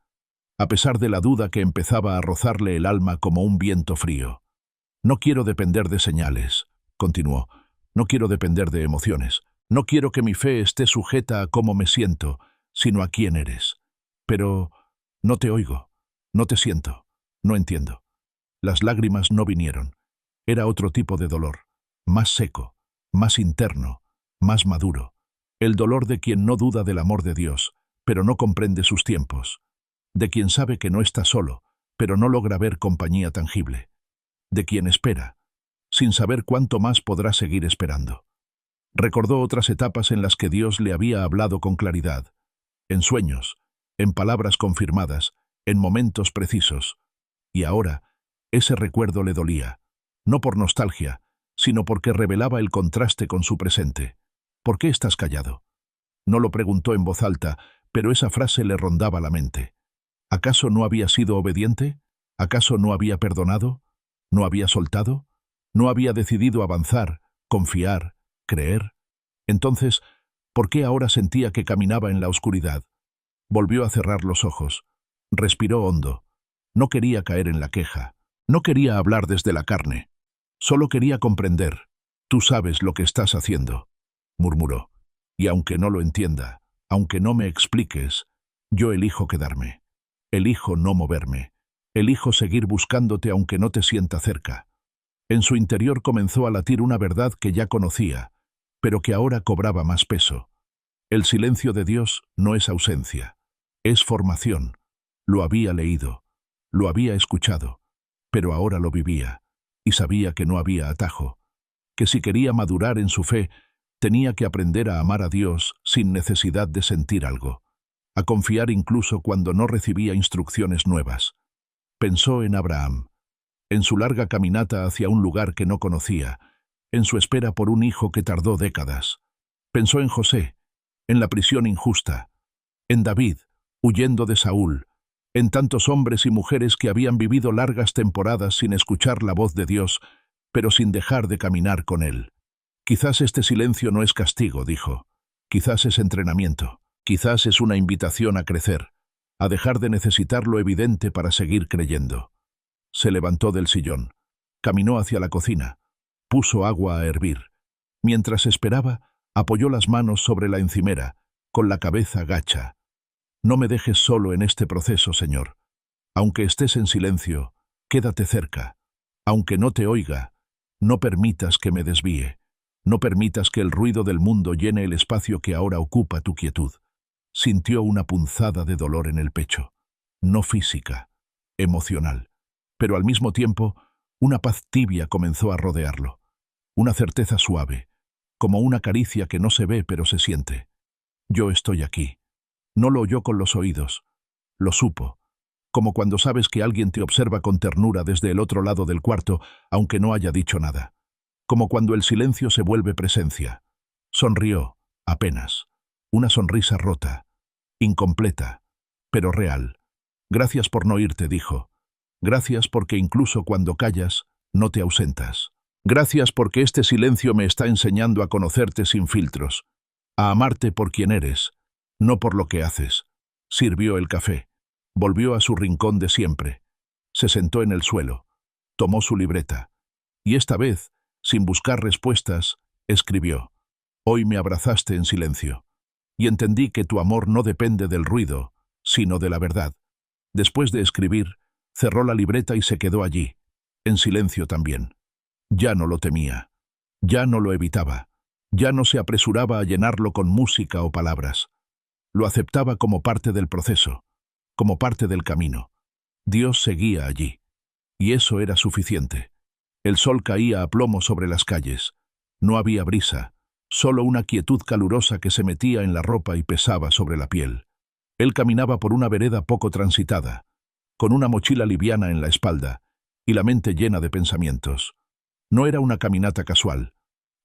a pesar de la duda que empezaba a rozarle el alma como un viento frío. No quiero depender de señales, continuó, no quiero depender de emociones, no quiero que mi fe esté sujeta a cómo me siento, sino a quién eres. Pero no te oigo, no te siento, no entiendo. Las lágrimas no vinieron. Era otro tipo de dolor, más seco, más interno, más maduro. El dolor de quien no duda del amor de Dios, pero no comprende sus tiempos. De quien sabe que no está solo, pero no logra ver compañía tangible. De quien espera, sin saber cuánto más podrá seguir esperando. Recordó otras etapas en las que Dios le había hablado con claridad, en sueños, en palabras confirmadas, en momentos precisos. Y ahora, ese recuerdo le dolía, no por nostalgia, sino porque revelaba el contraste con su presente. ¿Por qué estás callado? No lo preguntó en voz alta, pero esa frase le rondaba la mente. ¿Acaso no había sido obediente? ¿Acaso no había perdonado? ¿No había soltado? ¿No había decidido avanzar, confiar, creer? Entonces, ¿por qué ahora sentía que caminaba en la oscuridad? Volvió a cerrar los ojos. Respiró hondo. No quería caer en la queja. No quería hablar desde la carne. Solo quería comprender. Tú sabes lo que estás haciendo, murmuró. Y aunque no lo entienda, aunque no me expliques, yo elijo quedarme. Elijo no moverme. Elijo seguir buscándote aunque no te sienta cerca. En su interior comenzó a latir una verdad que ya conocía, pero que ahora cobraba más peso. El silencio de Dios no es ausencia, es formación. Lo había leído, lo había escuchado, pero ahora lo vivía, y sabía que no había atajo, que si quería madurar en su fe, tenía que aprender a amar a Dios sin necesidad de sentir algo, a confiar incluso cuando no recibía instrucciones nuevas. Pensó en Abraham, en su larga caminata hacia un lugar que no conocía, en su espera por un hijo que tardó décadas. Pensó en José, en la prisión injusta, en David, huyendo de Saúl, en tantos hombres y mujeres que habían vivido largas temporadas sin escuchar la voz de Dios, pero sin dejar de caminar con Él. Quizás este silencio no es castigo, dijo. Quizás es entrenamiento. Quizás es una invitación a crecer, a dejar de necesitar lo evidente para seguir creyendo. Se levantó del sillón, caminó hacia la cocina, puso agua a hervir. Mientras esperaba, apoyó las manos sobre la encimera, con la cabeza gacha. No me dejes solo en este proceso, Señor. Aunque estés en silencio, quédate cerca. Aunque no te oiga, no permitas que me desvíe. No permitas que el ruido del mundo llene el espacio que ahora ocupa tu quietud. Sintió una punzada de dolor en el pecho, no física, emocional, pero al mismo tiempo una paz tibia comenzó a rodearlo, una certeza suave, como una caricia que no se ve pero se siente. Yo estoy aquí. No lo oyó con los oídos, lo supo, como cuando sabes que alguien te observa con ternura desde el otro lado del cuarto, aunque no haya dicho nada, como cuando el silencio se vuelve presencia. Sonrió, apenas, una sonrisa rota, incompleta, pero real. Gracias por no irte, dijo. Gracias porque incluso cuando callas, no te ausentas. Gracias porque este silencio me está enseñando a conocerte sin filtros, a amarte por quien eres, no por lo que haces. Sirvió el café, volvió a su rincón de siempre, se sentó en el suelo, tomó su libreta, y esta vez, sin buscar respuestas, escribió. Hoy me abrazaste en silencio, y entendí que tu amor no depende del ruido, sino de la verdad. Después de escribir, cerró la libreta y se quedó allí, en silencio también. Ya no lo temía, ya no lo evitaba, ya no se apresuraba a llenarlo con música o palabras. Lo aceptaba como parte del proceso, como parte del camino. Dios seguía allí, y eso era suficiente. El sol caía a plomo sobre las calles. No había brisa, solo una quietud calurosa que se metía en la ropa y pesaba sobre la piel. Él caminaba por una vereda poco transitada, con una mochila liviana en la espalda y la mente llena de pensamientos. No era una caminata casual,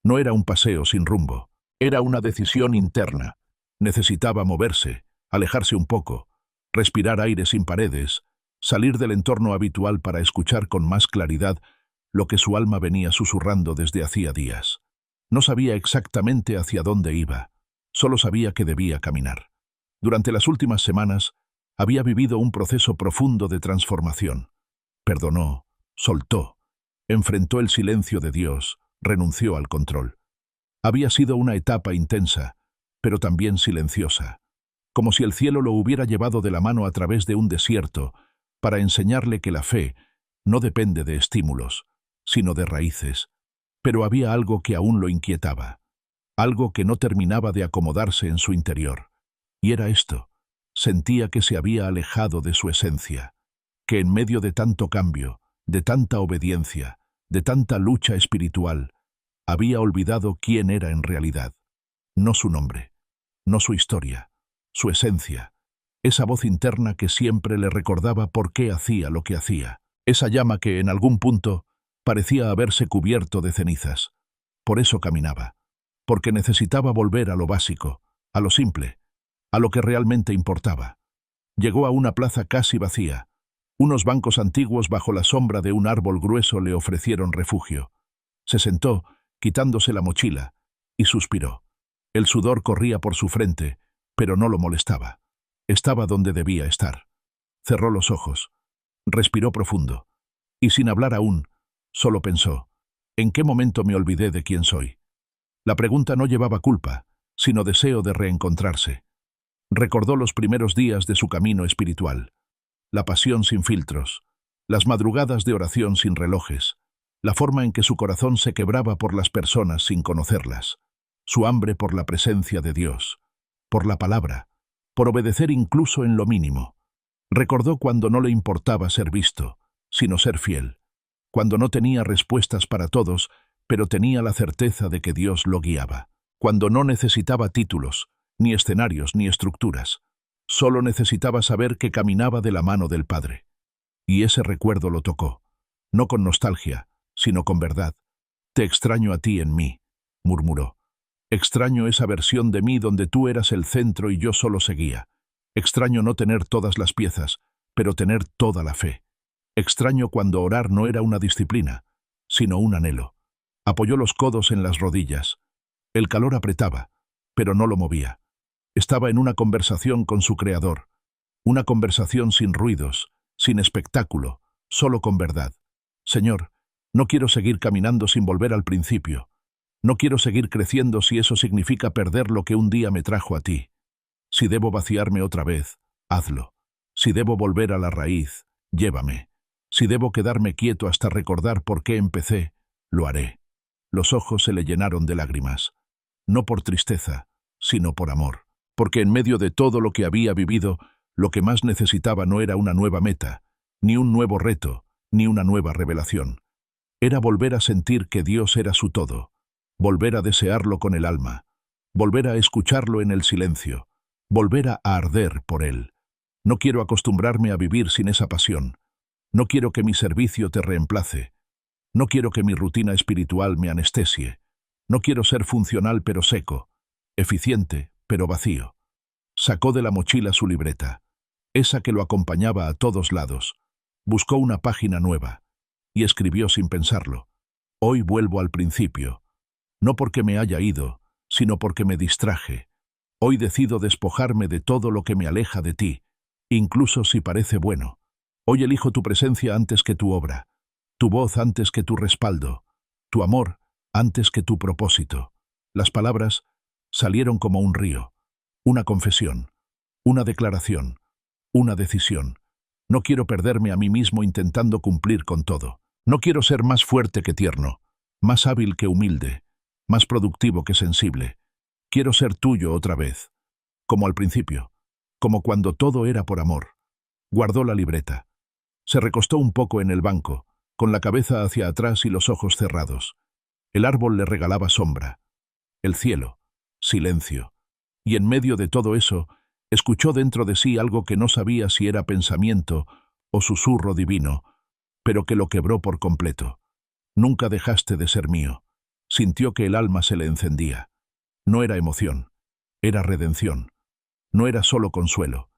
no era un paseo sin rumbo, era una decisión interna. Necesitaba moverse, alejarse un poco, respirar aire sin paredes, salir del entorno habitual para escuchar con más claridad lo que su alma venía susurrando desde hacía días. No sabía exactamente hacia dónde iba, solo sabía que debía caminar. Durante las últimas semanas, había vivido un proceso profundo de transformación. Perdonó, soltó, enfrentó el silencio de Dios, renunció al control. Había sido una etapa intensa, pero también silenciosa, como si el cielo lo hubiera llevado de la mano a través de un desierto para enseñarle que la fe no depende de estímulos, sino de raíces. Pero había algo que aún lo inquietaba, algo que no terminaba de acomodarse en su interior. Y era esto: sentía que se había alejado de su esencia, que en medio de tanto cambio, de tanta obediencia, de tanta lucha espiritual, había olvidado quién era en realidad. No su nombre, no su historia, su esencia, esa voz interna que siempre le recordaba por qué hacía lo que hacía, esa llama que en algún punto parecía haberse cubierto de cenizas. Por eso caminaba, porque necesitaba volver a lo básico, a lo simple, a lo que realmente importaba. Llegó a una plaza casi vacía. Unos bancos antiguos bajo la sombra de un árbol grueso le ofrecieron refugio. Se sentó, quitándose la mochila, y suspiró. El sudor corría por su frente, pero no lo molestaba. Estaba donde debía estar. Cerró los ojos, respiró profundo, y sin hablar aún, solo pensó: ¿en qué momento me olvidé de quién soy? La pregunta no llevaba culpa, sino deseo de reencontrarse. Recordó los primeros días de su camino espiritual, la pasión sin filtros, las madrugadas de oración sin relojes, la forma en que su corazón se quebraba por las personas sin conocerlas, su hambre por la presencia de Dios, por la palabra, por obedecer incluso en lo mínimo. Recordó cuando no le importaba ser visto, sino ser fiel. Cuando no tenía respuestas para todos, pero tenía la certeza de que Dios lo guiaba. Cuando no necesitaba títulos, ni escenarios, ni estructuras. Solo necesitaba saber que caminaba de la mano del Padre. Y ese recuerdo lo tocó, no con nostalgia, sino con verdad. «Te extraño a ti en mí», murmuró. «Extraño esa versión de mí donde tú eras el centro y yo solo seguía. Extraño no tener todas las piezas, pero tener toda la fe. Extraño cuando orar no era una disciplina, sino un anhelo». Apoyó los codos en las rodillas. El calor apretaba, pero no lo movía. Estaba en una conversación con su Creador. Una conversación sin ruidos, sin espectáculo, solo con verdad. «Señor, no quiero seguir caminando sin volver al principio. No quiero seguir creciendo si eso significa perder lo que un día me trajo a ti. Si debo vaciarme otra vez, hazlo. Si debo volver a la raíz, llévame. Si debo quedarme quieto hasta recordar por qué empecé, lo haré». Los ojos se le llenaron de lágrimas. No por tristeza, sino por amor. Porque en medio de todo lo que había vivido, lo que más necesitaba no era una nueva meta, ni un nuevo reto, ni una nueva revelación. Era volver a sentir que Dios era su todo, volver a desearlo con el alma, volver a escucharlo en el silencio, volver a arder por Él. No quiero acostumbrarme a vivir sin esa pasión. No quiero que mi servicio te reemplace. No quiero que mi rutina espiritual me anestesie. No quiero ser funcional pero seco, eficiente pero vacío. Sacó de la mochila su libreta, esa que lo acompañaba a todos lados. Buscó una página nueva y escribió sin pensarlo. «Hoy vuelvo al principio. No porque me haya ido, sino porque me distraje. Hoy decido despojarme de todo lo que me aleja de ti, incluso si parece bueno. Hoy elijo tu presencia antes que tu obra, tu voz antes que tu respaldo, tu amor antes que tu propósito». Las palabras salieron como un río, una confesión, una declaración, una decisión. No quiero perderme a mí mismo intentando cumplir con todo. No quiero ser más fuerte que tierno, más hábil que humilde, más productivo que sensible. Quiero ser tuyo otra vez, como al principio, como cuando todo era por amor. Guardó la libreta. Se recostó un poco en el banco, con la cabeza hacia atrás y los ojos cerrados. El árbol le regalaba sombra. El cielo, silencio. Y en medio de todo eso, escuchó dentro de sí algo que no sabía si era pensamiento o susurro divino, pero que lo quebró por completo. «Nunca dejaste de ser mío». Sintió que el alma se le encendía. No era emoción, era redención. No era solo consuelo,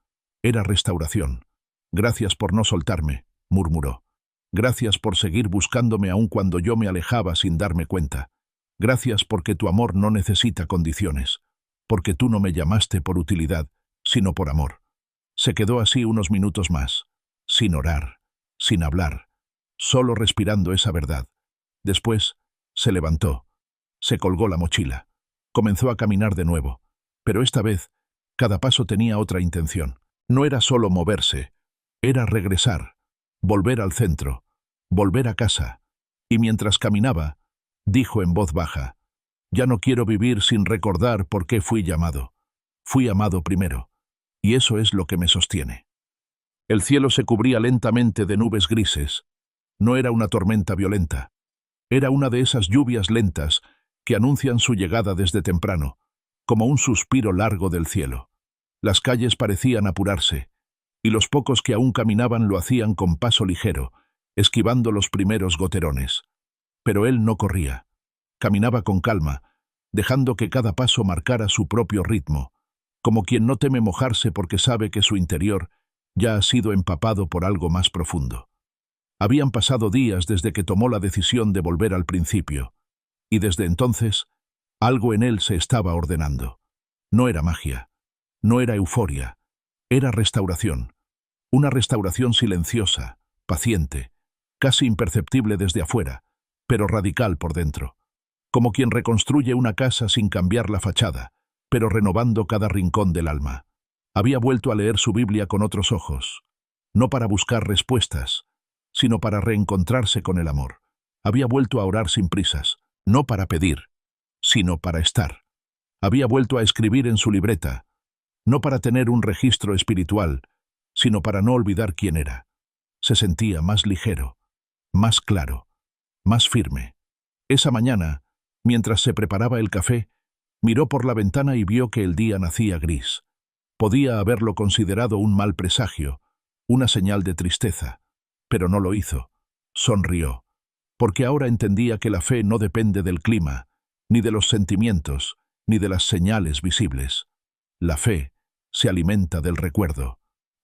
era restauración. «Gracias por no soltarme», murmuró. «Gracias por seguir buscándome aun cuando yo me alejaba sin darme cuenta. Gracias porque tu amor no necesita condiciones, porque tú no me llamaste por utilidad, sino por amor». Se quedó así unos minutos más, sin orar, sin hablar, solo respirando esa verdad. Después, se levantó, se colgó la mochila, comenzó a caminar de nuevo, pero esta vez, cada paso tenía otra intención. No era solo moverse, era regresar, volver al centro, volver a casa. Y mientras caminaba, dijo en voz baja: «Ya no quiero vivir sin recordar por qué fui llamado. Fui amado primero, y eso es lo que me sostiene». El cielo se cubría lentamente de nubes grises. No era una tormenta violenta. Era una de esas lluvias lentas que anuncian su llegada desde temprano, como un suspiro largo del cielo. Las calles parecían apurarse, y los pocos que aún caminaban lo hacían con paso ligero, esquivando los primeros goterones. Pero él no corría. Caminaba con calma, dejando que cada paso marcara su propio ritmo, como quien no teme mojarse porque sabe que su interior ya ha sido empapado por algo más profundo. Habían pasado días desde que tomó la decisión de volver al principio, y desde entonces, algo en él se estaba ordenando. No era magia, no era euforia, era restauración. Una restauración silenciosa, paciente, casi imperceptible desde afuera, pero radical por dentro. Como quien reconstruye una casa sin cambiar la fachada, pero renovando cada rincón del alma. Había vuelto a leer su Biblia con otros ojos, no para buscar respuestas, sino para reencontrarse con el amor. Había vuelto a orar sin prisas, no para pedir, sino para estar. Había vuelto a escribir en su libreta, no para tener un registro espiritual, sino para no olvidar quién era. Se sentía más ligero, más claro, más firme. Esa mañana, mientras se preparaba el café, miró por la ventana y vio que el día nacía gris. Podía haberlo considerado un mal presagio, una señal de tristeza, pero no lo hizo. Sonrió, porque ahora entendía que la fe no depende del clima, ni de los sentimientos, ni de las señales visibles. La fe se alimenta del recuerdo,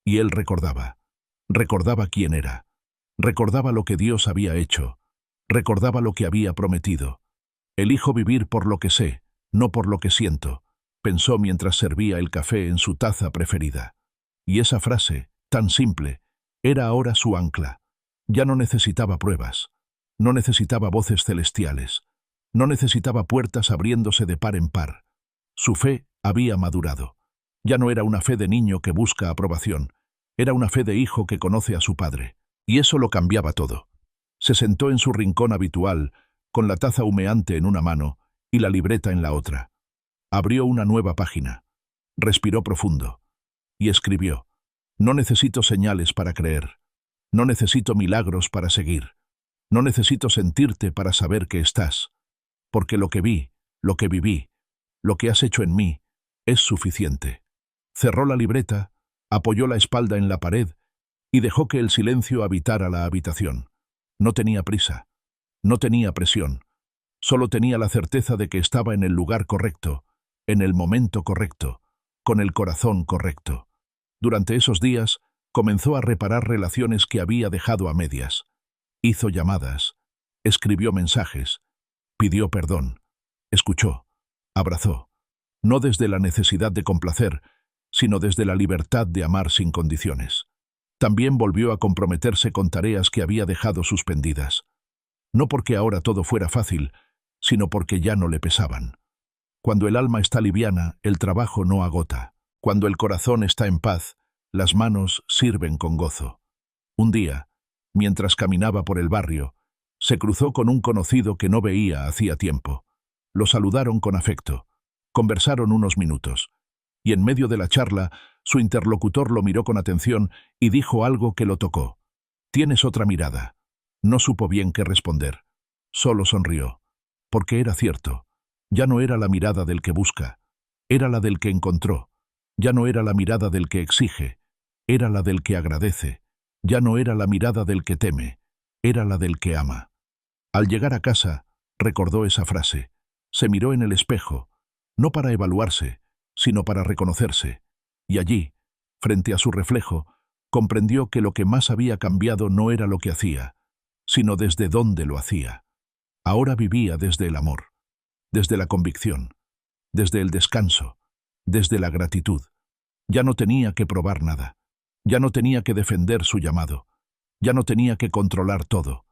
y él recordaba. Recordaba quién era, recordaba lo que Dios había hecho, recordaba lo que había prometido. Elijo vivir por lo que sé, no por lo que siento, pensó mientras servía el café en su taza preferida. Y esa frase, tan simple, era ahora su ancla. Ya no necesitaba pruebas, no necesitaba voces celestiales, no necesitaba puertas abriéndose de par en par. Su fe había madurado. Ya no era una fe de niño que busca aprobación, era una fe de hijo que conoce a su padre. Y eso lo cambiaba todo. Se sentó en su rincón habitual, con la taza humeante en una mano y la libreta en la otra. Abrió una nueva página. Respiró profundo. Y escribió: no necesito señales para creer. No necesito milagros para seguir. No necesito sentirte para saber que estás. Porque lo que vi, lo que viví, lo que has hecho en mí, es suficiente. Cerró la libreta, apoyó la espalda en la pared y dejó que el silencio habitara la habitación. No tenía prisa, no tenía presión, solo tenía la certeza de que estaba en el lugar correcto, en el momento correcto, con el corazón correcto. Durante esos días, comenzó a reparar relaciones que había dejado a medias. Hizo llamadas, escribió mensajes, pidió perdón, escuchó, abrazó, no desde la necesidad de complacer, sino desde la libertad de amar sin condiciones. También volvió a comprometerse con tareas que había dejado suspendidas. No porque ahora todo fuera fácil, sino porque ya no le pesaban. Cuando el alma está liviana, el trabajo no agota. Cuando el corazón está en paz, las manos sirven con gozo. Un día, mientras caminaba por el barrio, se cruzó con un conocido que no veía hacía tiempo. Lo saludaron con afecto. Conversaron unos minutos. Y en medio de la charla, su interlocutor lo miró con atención y dijo algo que lo tocó. «Tienes otra mirada». No supo bien qué responder. Solo sonrió. Porque era cierto. Ya no era la mirada del que busca. Era la del que encontró. Ya no era la mirada del que exige. Era la del que agradece. Ya no era la mirada del que teme. Era la del que ama. Al llegar a casa, recordó esa frase. Se miró en el espejo, no para evaluarse, sino para reconocerse. Y allí, frente a su reflejo, comprendió que lo que más había cambiado no era lo que hacía, sino desde dónde lo hacía. Ahora vivía desde el amor, desde la convicción, desde el descanso, desde la gratitud. Ya no tenía que probar nada, ya no tenía que defender su llamado, ya no tenía que controlar todo.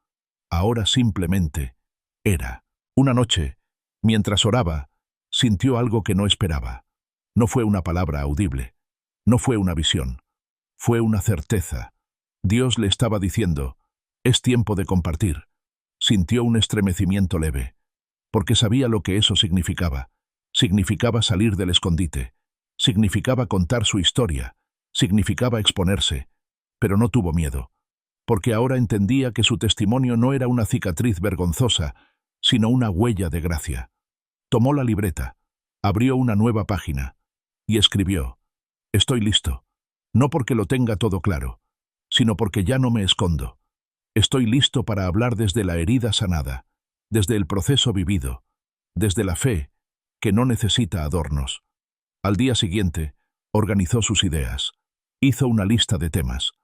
Ahora simplemente era. Una noche, mientras oraba, sintió algo que no esperaba. No fue una palabra audible, no fue una visión, fue una certeza. Dios le estaba diciendo: es tiempo de compartir. Sintió un estremecimiento leve, porque sabía lo que eso significaba. Significaba salir del escondite, significaba contar su historia, significaba exponerse, pero no tuvo miedo, porque ahora entendía que su testimonio no era una cicatriz vergonzosa, sino una huella de gracia. Tomó la libreta, abrió una nueva página y escribió: estoy listo, no porque lo tenga todo claro, sino porque ya no me escondo. Estoy listo para hablar desde la herida sanada, desde el proceso vivido, desde la fe que no necesita adornos. Al día siguiente, organizó sus ideas, hizo una lista de temas,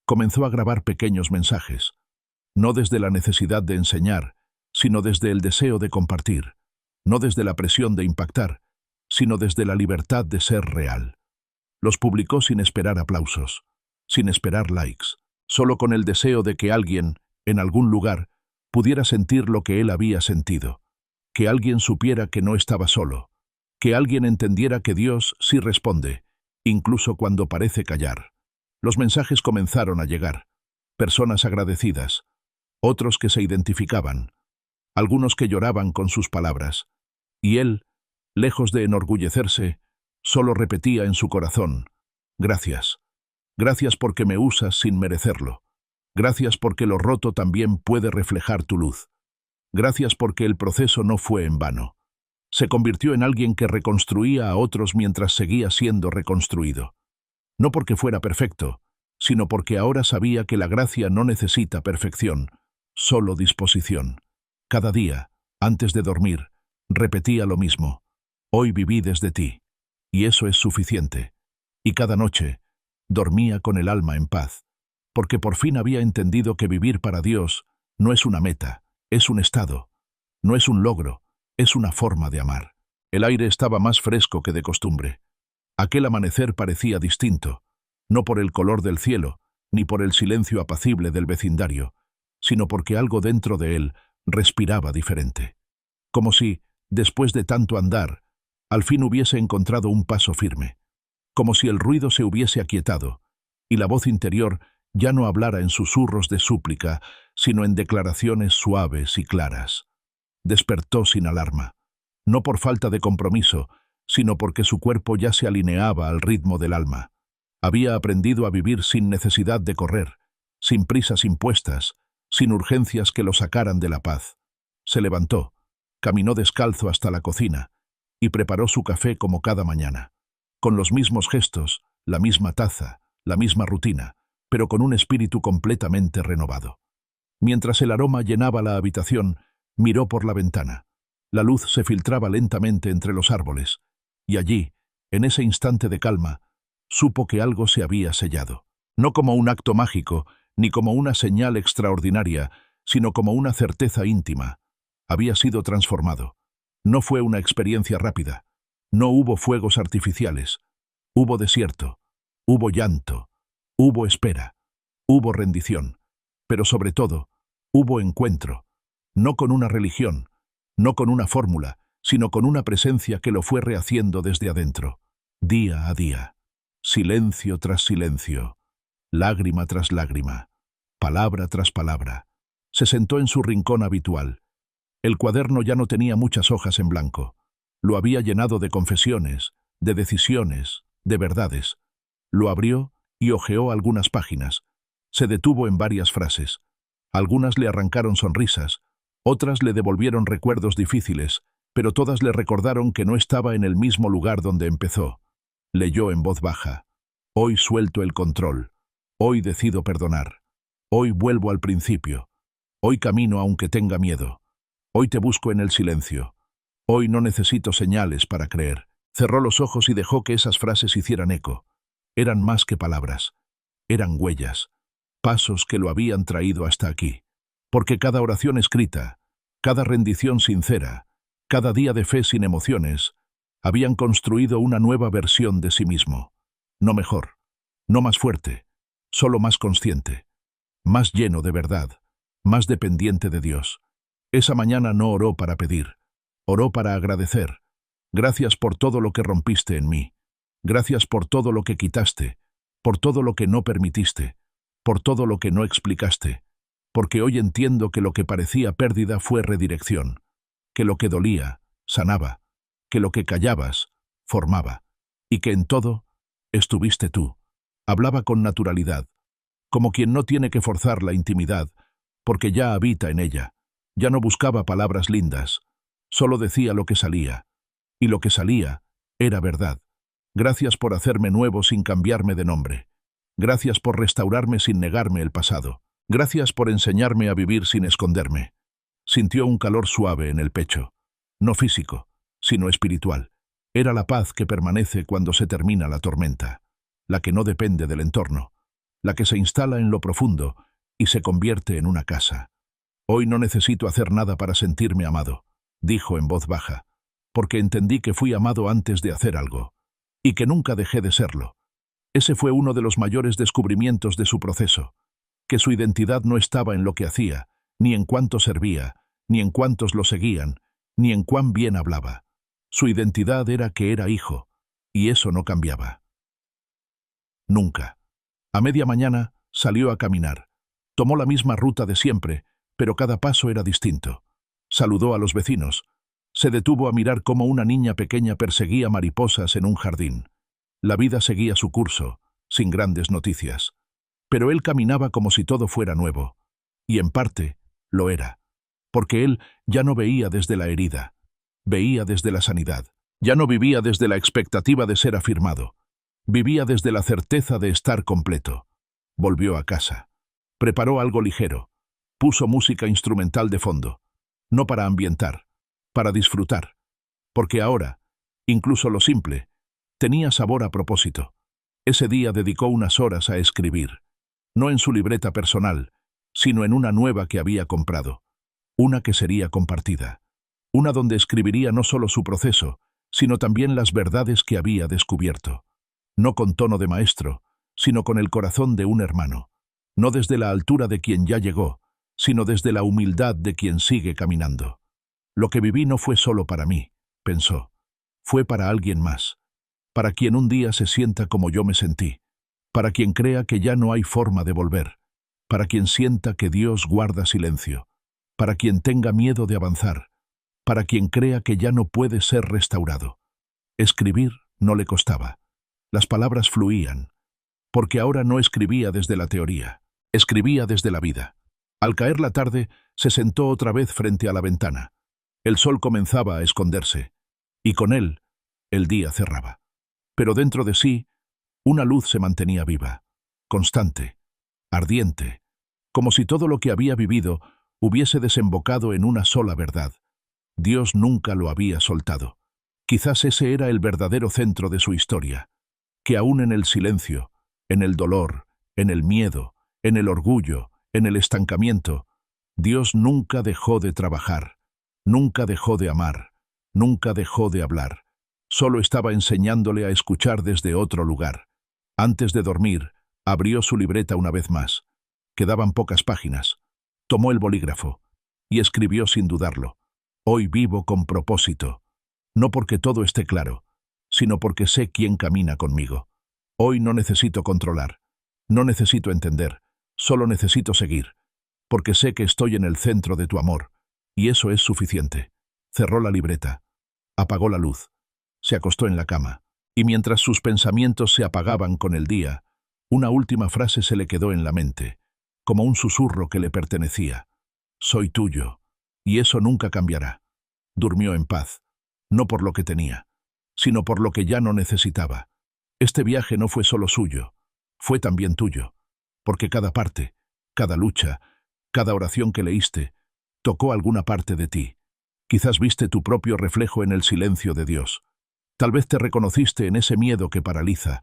comenzó a grabar pequeños mensajes, no desde la necesidad de enseñar, sino desde el deseo de compartir, no desde la presión de impactar, sino desde la libertad de ser real. Los publicó sin esperar aplausos, sin esperar likes, solo con el deseo de que alguien, en algún lugar, pudiera sentir lo que él había sentido, que alguien supiera que no estaba solo, que alguien entendiera que Dios sí responde, incluso cuando parece callar. Los mensajes comenzaron a llegar, personas agradecidas, otros que se identificaban, algunos que lloraban con sus palabras, y él, lejos de enorgullecerse, solo repetía en su corazón: gracias, gracias porque me usas sin merecerlo. Gracias porque lo roto también puede reflejar tu luz. Gracias porque el proceso no fue en vano. Se convirtió en alguien que reconstruía a otros mientras seguía siendo reconstruido. No porque fuera perfecto, sino porque ahora sabía que la gracia no necesita perfección, solo disposición. Cada día, antes de dormir, repetía lo mismo: hoy viví desde ti, y eso es suficiente. Y cada noche, dormía con el alma en paz, porque por fin había entendido que vivir para Dios no es una meta, es un estado, no es un logro, es una forma de amar. El aire estaba más fresco que de costumbre. Aquel amanecer parecía distinto, no por el color del cielo, ni por el silencio apacible del vecindario, sino porque algo dentro de él respiraba diferente. Como si, después de tanto andar, al fin hubiese encontrado un paso firme. Como si el ruido se hubiese aquietado, y la voz interior ya no hablara en susurros de súplica, sino en declaraciones suaves y claras. Despertó sin alarma, no por falta de compromiso, sino porque su cuerpo ya se alineaba al ritmo del alma. Había aprendido a vivir sin necesidad de correr, sin prisas impuestas, sin urgencias que lo sacaran de la paz. Se levantó, caminó descalzo hasta la cocina y preparó su café como cada mañana, con los mismos gestos, la misma taza, la misma rutina, pero con un espíritu completamente renovado. Mientras el aroma llenaba la habitación, miró por la ventana. La luz se filtraba lentamente entre los árboles, y allí, en ese instante de calma, supo que algo se había sellado. No como un acto mágico, ni como una señal extraordinaria, sino como una certeza íntima. Había sido transformado. No fue una experiencia rápida. No hubo fuegos artificiales. Hubo desierto. Hubo llanto. Hubo espera. Hubo rendición. Pero sobre todo, hubo encuentro. No con una religión, no con una fórmula, sino con una presencia que lo fue rehaciendo desde adentro, día a día, silencio tras silencio, lágrima tras lágrima, palabra tras palabra. Se sentó en su rincón habitual. El cuaderno ya no tenía muchas hojas en blanco. Lo había llenado de confesiones, de decisiones, de verdades. Lo abrió y hojeó algunas páginas. Se detuvo en varias frases. Algunas le arrancaron sonrisas, otras le devolvieron recuerdos difíciles, pero todas le recordaron que no estaba en el mismo lugar donde empezó. Leyó en voz baja: hoy suelto el control, hoy decido perdonar, hoy vuelvo al principio, hoy camino aunque tenga miedo, hoy te busco en el silencio, hoy no necesito señales para creer. Cerró los ojos y dejó que esas frases hicieran eco. Eran más que palabras, eran huellas, pasos que lo habían traído hasta aquí. Porque cada oración escrita, cada rendición sincera, cada día de fe sin emociones, habían construido una nueva versión de sí mismo. No mejor, no más fuerte, solo más consciente, más lleno de verdad, más dependiente de Dios. Esa mañana no oró para pedir, oró para agradecer. Gracias por todo lo que rompiste en mí. Gracias por todo lo que quitaste, por todo lo que no permitiste, por todo lo que no explicaste. Porque hoy entiendo que lo que parecía pérdida fue redirección, que lo que dolía, sanaba, que lo que callabas, formaba, y que en todo estuviste tú. Hablaba con naturalidad, como quien no tiene que forzar la intimidad, porque ya habita en ella. Ya no buscaba palabras lindas, solo decía lo que salía, y lo que salía era verdad. Gracias por hacerme nuevo sin cambiarme de nombre. Gracias por restaurarme sin negarme el pasado. Gracias por enseñarme a vivir sin esconderme. Sintió un calor suave en el pecho, no físico, sino espiritual. Era la paz que permanece cuando se termina la tormenta, la que no depende del entorno, la que se instala en lo profundo y se convierte en una casa. Hoy no necesito hacer nada para sentirme amado, dijo en voz baja, porque entendí que fui amado antes de hacer algo, y que nunca dejé de serlo. Ese fue uno de los mayores descubrimientos de su proceso, que su identidad no estaba en lo que hacía, ni en cuánto servía, ni en cuántos lo seguían, ni en cuán bien hablaba. Su identidad era que era hijo, y eso no cambiaba. Nunca. A media mañana salió a caminar. Tomó la misma ruta de siempre, pero cada paso era distinto. Saludó a los vecinos. Se detuvo a mirar cómo una niña pequeña perseguía mariposas en un jardín. La vida seguía su curso, sin grandes noticias. Pero él caminaba como si todo fuera nuevo. Y en parte, lo era. Porque él ya no veía desde la herida. Veía desde la sanidad. Ya no vivía desde la expectativa de ser afirmado. Vivía desde la certeza de estar completo. Volvió a casa. Preparó algo ligero. Puso música instrumental de fondo. No para ambientar, para disfrutar. Porque ahora, incluso lo simple, tenía sabor a propósito. Ese día dedicó unas horas a escribir. No en su libreta personal, sino en una nueva que había comprado. Una que sería compartida. Una donde escribiría no solo su proceso, sino también las verdades que había descubierto. No con tono de maestro, sino con el corazón de un hermano. No desde la altura de quien ya llegó, sino desde la humildad de quien sigue caminando. Lo que viví no fue solo para mí, pensó. Fue para alguien más. Para quien un día se sienta como yo me sentí. Para quien crea que ya no hay forma de volver. Para quien sienta que Dios guarda silencio. Para quien tenga miedo de avanzar. Para quien crea que ya no puede ser restaurado. Escribir no le costaba. Las palabras fluían. Porque ahora no escribía desde la teoría. Escribía desde la vida. Al caer la tarde, se sentó otra vez frente a la ventana. El sol comenzaba a esconderse. Y con él, el día cerraba. Pero dentro de sí, una luz se mantenía viva, constante, ardiente, como si todo lo que había vivido hubiese desembocado en una sola verdad. Dios nunca lo había soltado. Quizás ese era el verdadero centro de su historia, que aún en el silencio, en el dolor, en el miedo, en el orgullo, en el estancamiento, Dios nunca dejó de trabajar, nunca dejó de amar, nunca dejó de hablar. Solo estaba enseñándole a escuchar desde otro lugar. Antes de dormir, abrió su libreta una vez más. Quedaban pocas páginas. Tomó el bolígrafo y escribió sin dudarlo. Hoy vivo con propósito. No porque todo esté claro, sino porque sé quién camina conmigo. Hoy no necesito controlar, no necesito entender, solo necesito seguir, porque sé que estoy en el centro de tu amor, y eso es suficiente. Cerró la libreta, apagó la luz, se acostó en la cama, y mientras sus pensamientos se apagaban con el día, una última frase se le quedó en la mente, como un susurro que le pertenecía. Soy tuyo, y eso nunca cambiará. Durmió en paz, no por lo que tenía, sino por lo que ya no necesitaba. Este viaje no fue solo suyo, fue también tuyo, porque cada parte, cada lucha, cada oración que leíste, tocó alguna parte de ti. Quizás viste tu propio reflejo en el silencio de Dios. Tal vez te reconociste en ese miedo que paraliza,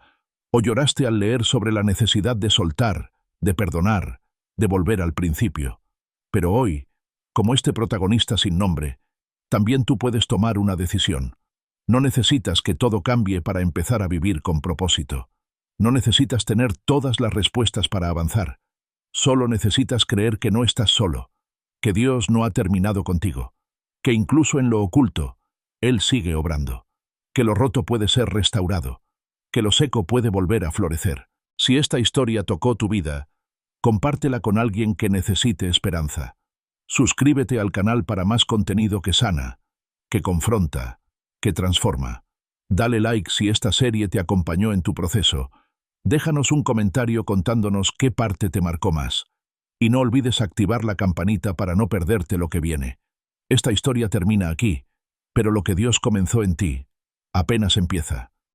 o lloraste al leer sobre la necesidad de soltar, de perdonar, de volver al principio. Pero hoy, como este protagonista sin nombre, también tú puedes tomar una decisión. No necesitas que todo cambie para empezar a vivir con propósito. No necesitas tener todas las respuestas para avanzar. Solo necesitas creer que no estás solo, que Dios no ha terminado contigo, que incluso en lo oculto, Él sigue obrando, que lo roto puede ser restaurado, que lo seco puede volver a florecer. Si esta historia tocó tu vida, compártela con alguien que necesite esperanza. Suscríbete al canal para más contenido que sana, que confronta, que transforma. Dale like si esta serie te acompañó en tu proceso. Déjanos un comentario contándonos qué parte te marcó más. Y no olvides activar la campanita para no perderte lo que viene. Esta historia termina aquí, pero lo que Dios comenzó en ti, apenas empieza.